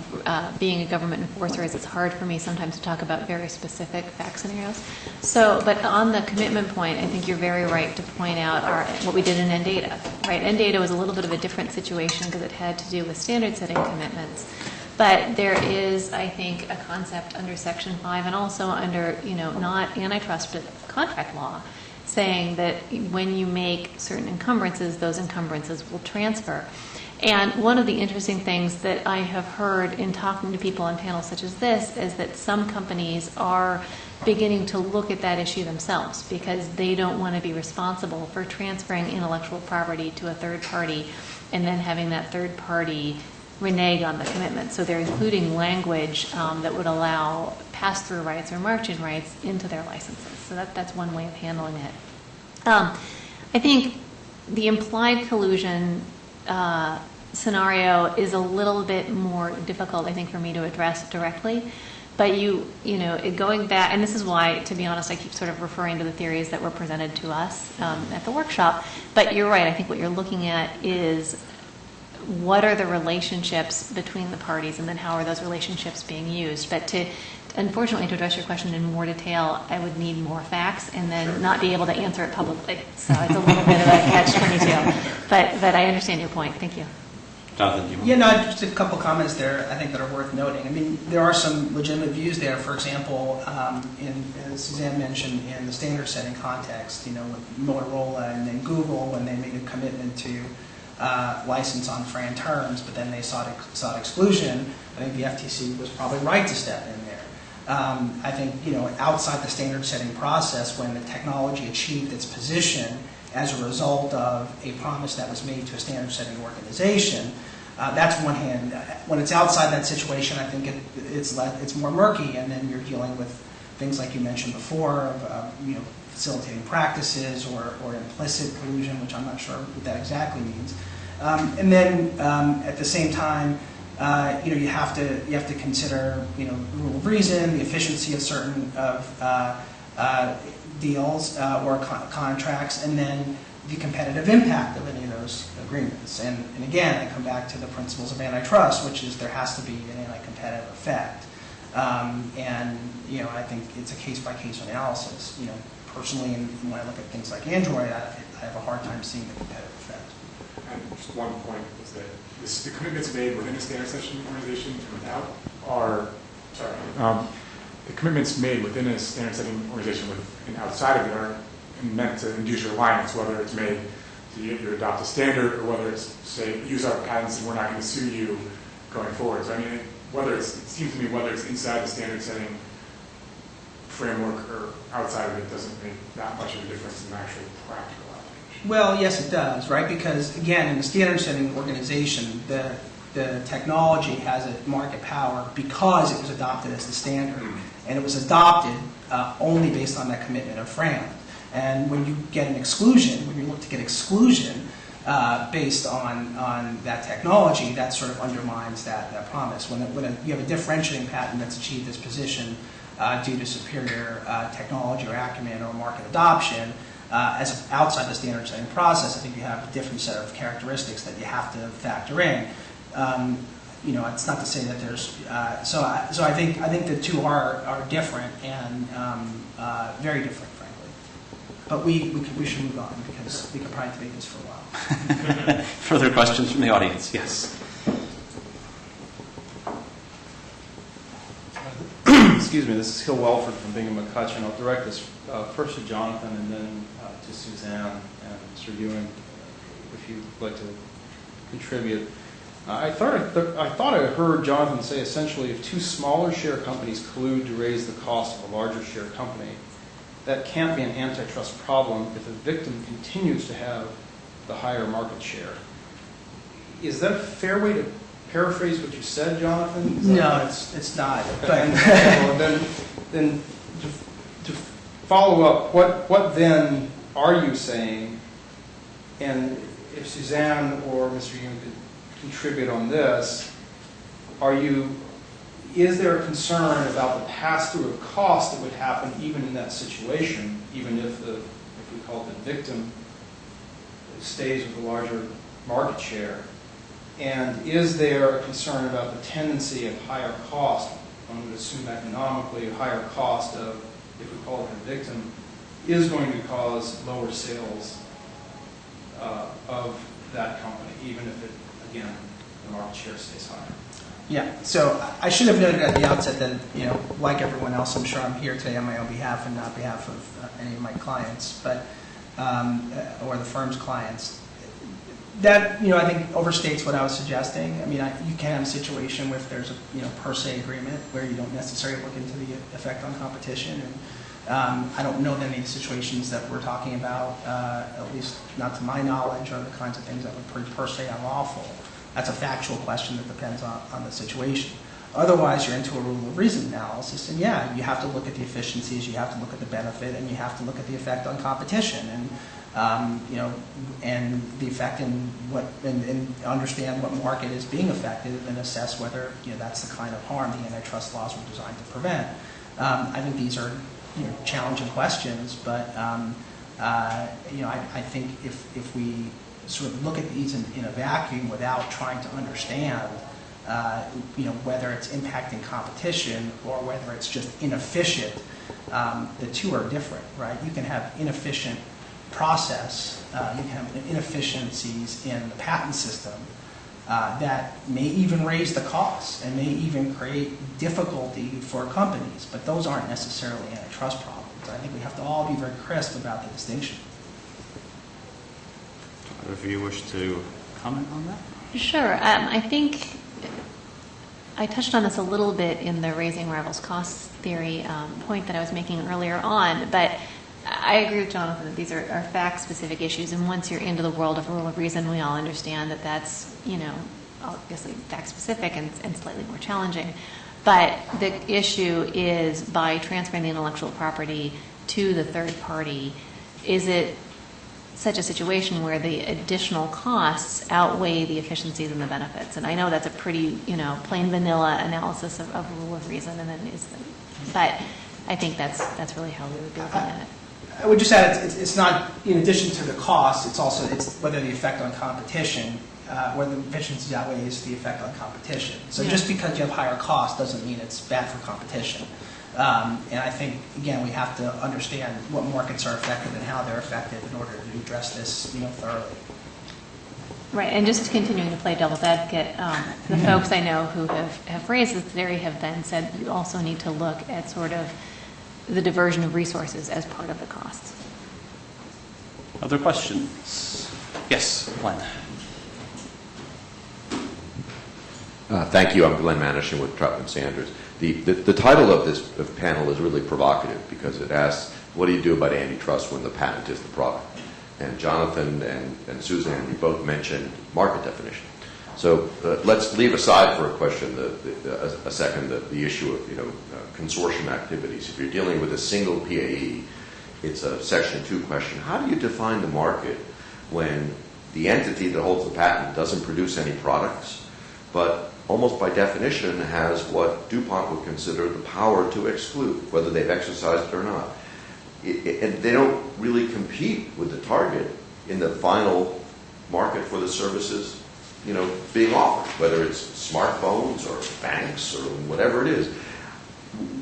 being a government enforcer is it's hard for me sometimes to talk about very specific fact scenarios. So, but on the commitment point, I think you're very right to point out what we did in NData. Right? NData was a little bit of a different situation because it had to do with standard setting commitments. But there is, I think, a concept under Section 5 and also under, not antitrust but contract law, saying that when you make certain encumbrances, those encumbrances will transfer. And one of the interesting things that I have heard in talking to people on panels such as this is that some companies are beginning to look at that issue themselves because they don't want to be responsible for transferring intellectual property to a third party and then having that third party renege on the commitment. So they're including language that would allow pass-through rights or margin rights into their licenses. So that's one way of handling it. I think the implied collusion scenario is a little bit more difficult, I think, for me to address directly. But going back, and this is why, to be honest, I keep sort of referring to the theories that were presented to us at the workshop. But you're right. I think what you're looking at is what are the relationships between the parties, and then how are those relationships being used. But unfortunately, to address your question in more detail, I would need more facts and then not be able to answer it publicly. So it's a little bit of a catch-22. But I understand your point. Thank you. Jonathan, do you want? Yeah, no, just a couple comments there I think that are worth noting. I mean, there are some legitimate views there. For example, as Suzanne mentioned, in the standard setting context, with Motorola and then Google, when they made a commitment to license on FRAN terms, but then they sought exclusion, I think the FTC was probably right to step in there. I think, outside the standard setting process, when the technology achieved its position as a result of a promise that was made to a standard setting organization, that's one hand. When it's outside that situation, I think it's more murky, and then you're dealing with things like you mentioned before, of facilitating practices or implicit collusion, which I'm not sure what that exactly means. And then at the same time, you have to consider the rule of reason, the efficiency of certain deals or contracts, and then the competitive impact of any of those agreements. And again, I come back to the principles of antitrust, which is there has to be an anti-competitive effect. And I think it's a case-by-case analysis. Personally, when I look at things like Android, I have a hard time seeing the competitive effect. And just one point is that the commitments made within a standard setting organization and without are, the commitments made within a standard setting organization and outside of it are meant to induce reliance, whether it's made to either adopt a standard or whether it's, say, use our patents and we're not going to sue you going forward. So I mean, it seems to me whether it's inside the standard setting framework or outside of it doesn't make that much of a difference in the actual practical application. Well, yes, it does, right? Because again, in the standard setting organization, the technology has a market power because it was adopted as the standard, and it was adopted only based on that commitment of FRAN. And when you get an exclusion, when you look to get exclusion based on that technology, that sort of undermines that promise. When you have a differentiating patent that's achieved this position due to superior technology or acumen or market adoption, as outside the standard setting process, I think you have a different set of characteristics that you have to factor in. It's not to say that there's so I think the two are different and very different, frankly. But we should move on because we could probably debate this for a while. Further questions from the audience? Yes. Excuse me, this is Hill Welford from Bingham & McCutcheon. I'll direct this first to Jonathan and then to Suzanne and Mr. Ewing, if you'd like to contribute. I thought I heard Jonathan say essentially if 2 smaller share companies collude to raise the cost of a larger share company, that can't be an antitrust problem if the victim continues to have the higher market share. Is that a fair way to paraphrase what you said, Jonathan? Is that No, right? it's not. And, But well, then to follow up, what then are you saying? And if Suzanne or Mr. Ewing could contribute on this, is there a concern about the pass-through of cost that would happen even in that situation, even if we call it the victim stays with a larger market share? And is there a concern about the tendency of higher cost, one would assume economically, a higher cost of, if we call it the victim, is going to cause lower sales of that company, even if it, again, the market share stays higher? yeah, so I should have noted at the outset that, like everyone else, I'm sure I'm here today on my own behalf and not on behalf of any of my clients, but or the firm's clients. That, I think overstates what I was suggesting. I mean, you can have a situation where if there's a, per se agreement where you don't necessarily look into the effect on competition. And I don't know that any of the situations that we're talking about, at least not to my knowledge, are the kinds of things that would per se unlawful. That's a factual question that depends on the situation. Otherwise, you're into a rule of reason analysis, and yeah, you have to look at the efficiencies, you have to look at the benefit, and you have to look at the effect on competition, and and the effect and understand what market is being affected, and assess whether that's the kind of harm the antitrust laws were designed to prevent. I think these are challenging questions, but I think if we sort of look at these in a vacuum without trying to understand whether it's impacting competition or whether it's just inefficient, the two are different, right? You can have inefficient process, you can have inefficiencies in the patent system that may even raise the costs and may even create difficulty for companies, but those aren't necessarily antitrust problems. I think we have to all be very crisp about the distinction. If you wish to comment on that? Sure. I think I touched on this a little bit in the raising rivals costs theory point that I was making earlier on, but I agree with Jonathan that these are fact-specific issues, and once you're into the world of rule of reason, we all understand that that's, obviously fact-specific and slightly more challenging. But the issue is, by transferring the intellectual property to the third party, is it such a situation where the additional costs outweigh the efficiencies and the benefits? And I know that's a pretty, plain vanilla analysis of rule of reason, and then but I think that's really how we would be looking at it. I would just add, it's not, in addition to the cost, it's whether the effect on competition, whether the efficiency outweighs the effect on competition. So just because you have higher cost doesn't mean it's bad for competition. And I think, again, we have to understand what markets are affected and how they're affected in order to address this, thoroughly. Right, and just continuing to play devil's advocate, the folks I know who have raised this theory have then said you also need to look at sort of the diversion of resources as part of the costs. Other questions? Yes, Glenn. Thank you. I'm Glenn Manishin with Troutman Sanders. The title of this panel is really provocative because it asks, what do you do about antitrust when the patent is the product? And Jonathan and Suzanne, you both mentioned market definition. So let's leave aside for a question, a second, the issue of consortium activities. If you're dealing with a single PAE, it's a Section 2 question. How do you define the market when the entity that holds the patent doesn't produce any products, but almost by definition has what DuPont would consider the power to exclude, whether they've exercised it or not? And they don't really compete with the target in the final market for the services being offered, whether it's smartphones or banks or whatever it is.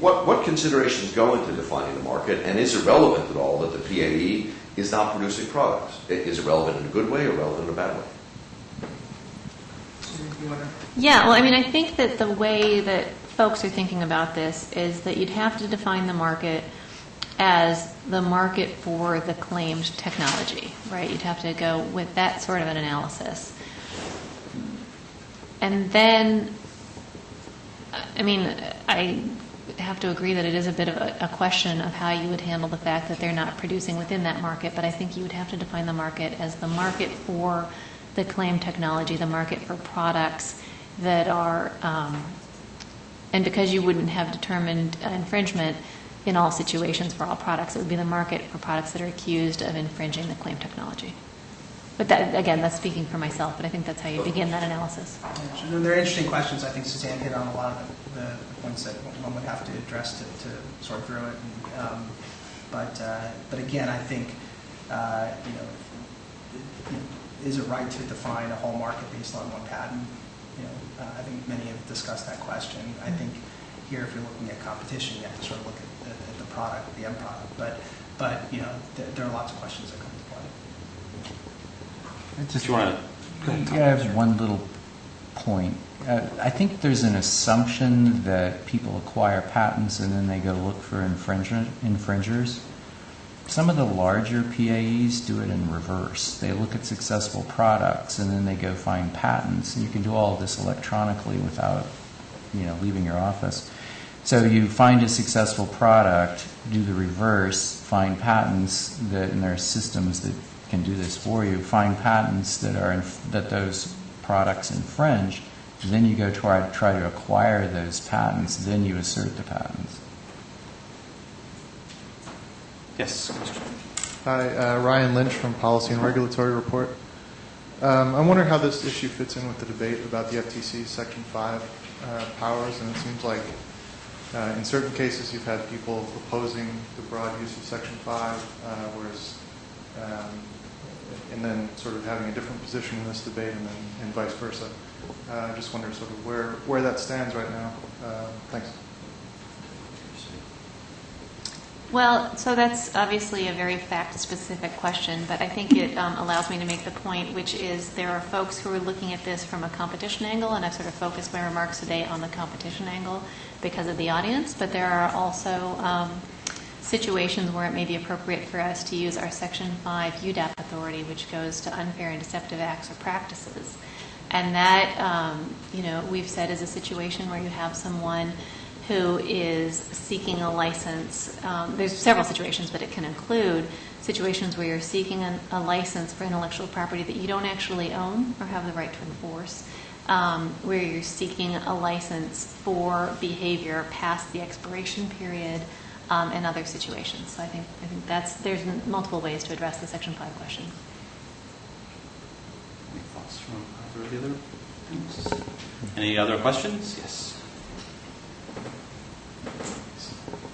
What considerations go into defining the market, and is it relevant at all that the PAE is not producing products? Is it relevant in a good way or relevant in a bad way? Yeah, well, I think that the way that folks are thinking about this is that you'd have to define the market as the market for the claimed technology, right? You'd have to go with that sort of an analysis. And then, I have to agree that it is a bit of a question of how you would handle the fact that they're not producing within that market, but I think you would have to define the market as the market for the claimed technology, the market for products, that are, and because you wouldn't have determined infringement in all situations for all products, it would be the market for products that are accused of infringing the claim technology. But that, again, that's speaking for myself, but I think that's how you begin that analysis. Yeah, they're interesting questions. I think Suzanne hit on a lot of the points that one would have to address to sort through it. And, but again, I think, is it right to define a whole market based on one patent? I think many have discussed that question. I think here, if you're looking at competition, you have to sort of look at the product, the end product. But there are lots of questions that come into play. Just, Do you want to? I have one little point. I think there's an assumption that people acquire patents and then they go look for infringers. Some of the larger PAEs do it in reverse. They look at successful products and then they go find patents. And you can do all of this electronically without, leaving your office. So you find a successful product, do the reverse, find patents and there are systems that can do this for you. Find patents that those products infringe. Then you go try to acquire those patents. Then you assert the patents. Yes, question. Hi, Ryan Lynch from Policy and Regulatory Report. I'm wondering how this issue fits in with the debate about the FTC's Section 5 powers, and it seems like in certain cases you've had people opposing the broad use of Section 5, whereas and then sort of having a different position in this debate and vice versa. I just wonder sort of where that stands right now. Thanks. Well, so that's obviously a very fact-specific question, but I think it allows me to make the point, which is there are folks who are looking at this from a competition angle, and I've sort of focused my remarks today on the competition angle because of the audience, but there are also situations where it may be appropriate for us to use our Section 5 UDAP authority, which goes to unfair and deceptive acts or practices. And that, we've said is a situation where you have someone who is seeking a license. There's several situations, but it can include situations where you're seeking a license for intellectual property that you don't actually own or have the right to enforce, where you're seeking a license for behavior past the expiration period, and other situations. So I think there's multiple ways to address the Section 5 question. Any thoughts from either of the other? Any other questions? Yes.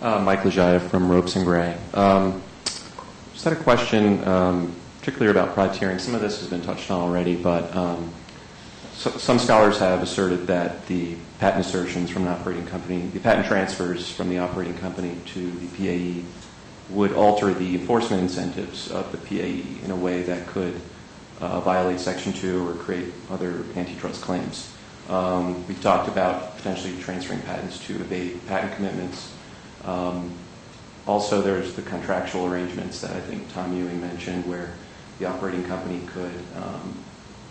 Mike Lejaya from Ropes and Gray. Just had a question, particularly about privateering. Some of this has been touched on already, but some scholars have asserted that the patent assertions from an operating company, the patent transfers from the operating company to the PAE would alter the enforcement incentives of the PAE in a way that could violate Section 2 or create other antitrust claims. We've talked about potentially transferring patents to evade patent commitments. Also, there's the contractual arrangements that I think Tom Ewing mentioned, where the operating company could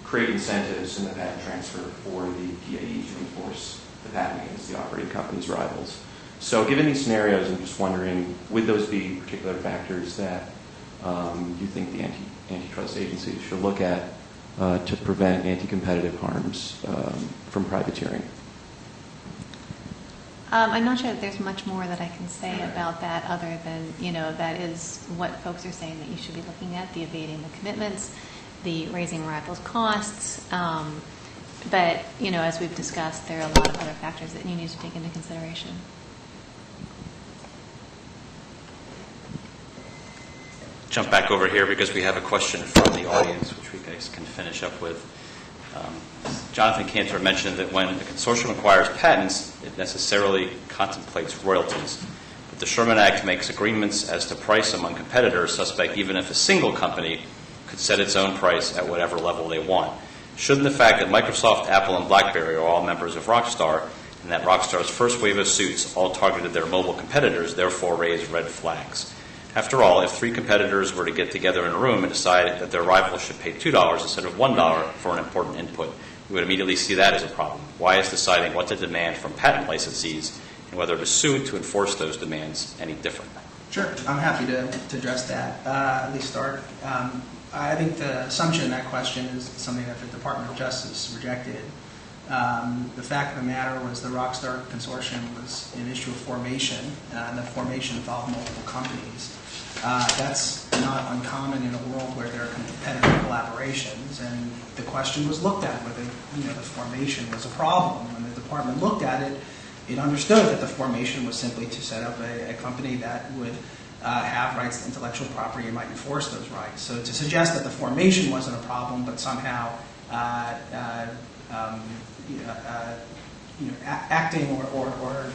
create incentives in the patent transfer for the PAE to enforce the patent against the operating company's rivals. So given these scenarios, I'm just wondering, would those be particular factors that you think the antitrust agency should look at to prevent anti-competitive harms from privateering? I'm not sure that there's much more that I can say about that other than, that is what folks are saying that you should be looking at, the evading the commitments, the raising rivals' costs. But, as we've discussed, there are a lot of other factors that you need to take into consideration. Jump back over here because we have a question from the audience, which we guys can finish up with. Jonathan Kanter mentioned that when a consortium acquires patents, it necessarily contemplates royalties. But the Sherman Act makes agreements as to price among competitors suspect even if a single company could set its own price at whatever level they want. Shouldn't the fact that Microsoft, Apple, and BlackBerry are all members of Rockstar, and that Rockstar's first wave of suits all targeted their mobile competitors, therefore raise red flags? After all, if three competitors were to get together in a room and decide that their rival should pay $2 instead of $1 for an important input, we would immediately see that as a problem. Why is deciding what to demand from patent licensees and whether to sue to enforce those demands any different? Sure, I'm happy to address that, at least start. I think the assumption in that question is something that the Department of Justice rejected The fact of the matter was the Rockstar Consortium was an issue of formation, and the formation involved multiple companies. That's not uncommon in a world where there are competitive collaborations, and the question was looked at whether the formation was a problem. When the department looked at it, it understood that the formation was simply to set up a company that would have rights to intellectual property and might enforce those rights. So to suggest that the formation wasn't a problem, but somehow acting or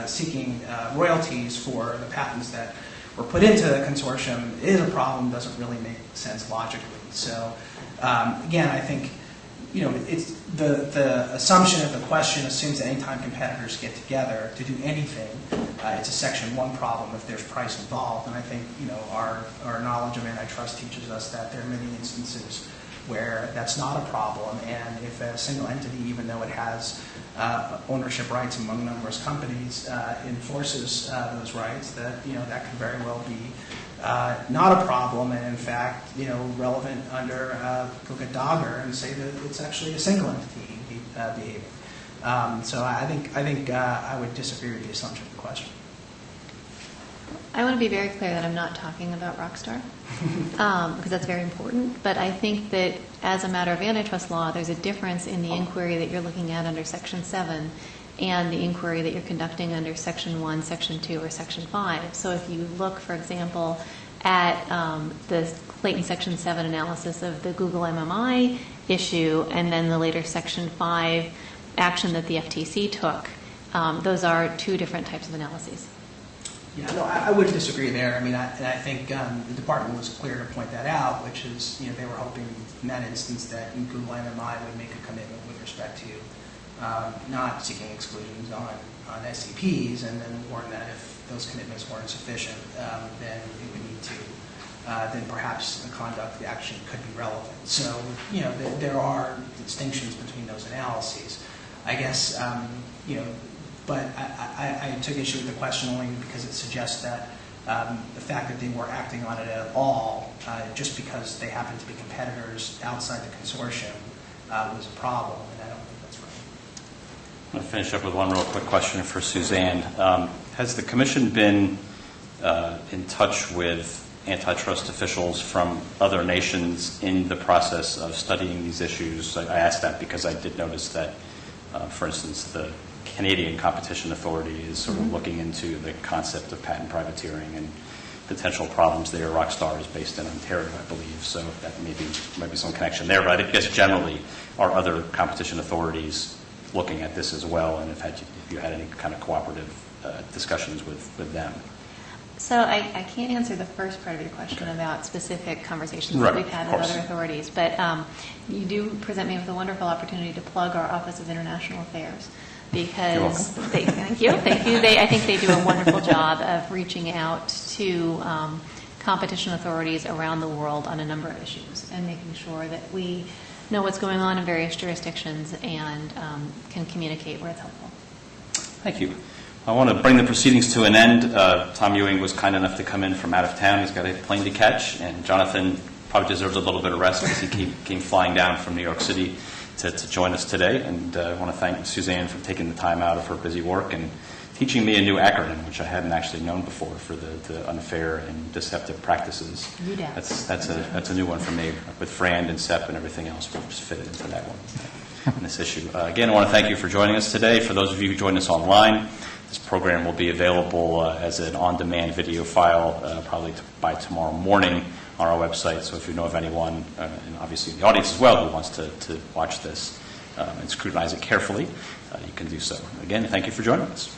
seeking royalties for the patents that were put into the consortium is a problem doesn't really make sense logically. So again, I think it's the assumption of the question assumes that anytime competitors get together to do anything, it's a Section 1 problem if there's price involved. And I think our knowledge of antitrust teaches us that there are many instances where that's not a problem, and if a single entity, even though it has ownership rights among numerous companies, enforces those rights, that that could very well be not a problem, and in fact, relevant under look at Dogger and say that it's actually a single entity behaving. So I think I would disagree with the assumption of the question. I want to be very clear that I'm not talking about Rockstar, because that's very important. But I think that as a matter of antitrust law, there's a difference in the inquiry that you're looking at under Section 7 and the inquiry that you're conducting under Section 1, Section 2, or Section 5. So if you look, for example, at the Clayton Section 7 analysis of the Google MMI issue and then the later Section 5 action that the FTC took, those are two different types of analyses. Yeah, no, I would disagree there. I mean, I think the department was clear to point that out, which is, they were hoping in that instance that Google MMI would make a commitment with respect to not seeking exclusions on SCPs, and then warn that if those commitments weren't sufficient, then it would need to, then perhaps the conduct, the action could be relevant. So, there are distinctions between those analyses. I guess, but I took issue with the question only because it suggests that the fact that they were acting on it at all, just because they happened to be competitors outside the consortium, was a problem, and I don't think that's right. I'm going to finish up with one real quick question for Suzanne. Has the Commission been in touch with antitrust officials from other nations in the process of studying these issues? I asked that because I did notice that, for instance, the Canadian Competition Authority is sort of looking into the concept of patent privateering and potential problems there. Rockstar is based in Ontario, I believe, so that might be some connection there. But I guess generally, are other competition authorities looking at this as well, and if you had any kind of cooperative discussions with them? So I can't answer the first part of your question about specific conversations that we've had with other authorities, but you do present me with a wonderful opportunity to plug our Office of International Affairs, because thank you. I think they do a wonderful job of reaching out to competition authorities around the world on a number of issues and making sure that we know what's going on in various jurisdictions and can communicate where it's helpful. Thank you. I want to bring the proceedings to an end. Tom Ewing was kind enough to come in from out of town. He's got a plane to catch, and Jonathan probably deserves a little bit of rest because he came flying down from New York City to join us today. And I want to thank Suzanne for taking the time out of her busy work and teaching me a new acronym, which I hadn't actually known before, for the unfair and deceptive practices. That's a new one for me, with FRAND and SEP and everything else. We'll just fit it into that one in this issue. Again, I want to thank you for joining us today. For those of you who joined us online, this program will be available as an on-demand video file probably by tomorrow morning on our website. So if you know of anyone, and obviously the audience as well, who wants to watch this and scrutinize it carefully, you can do so. Again, thank you for joining us.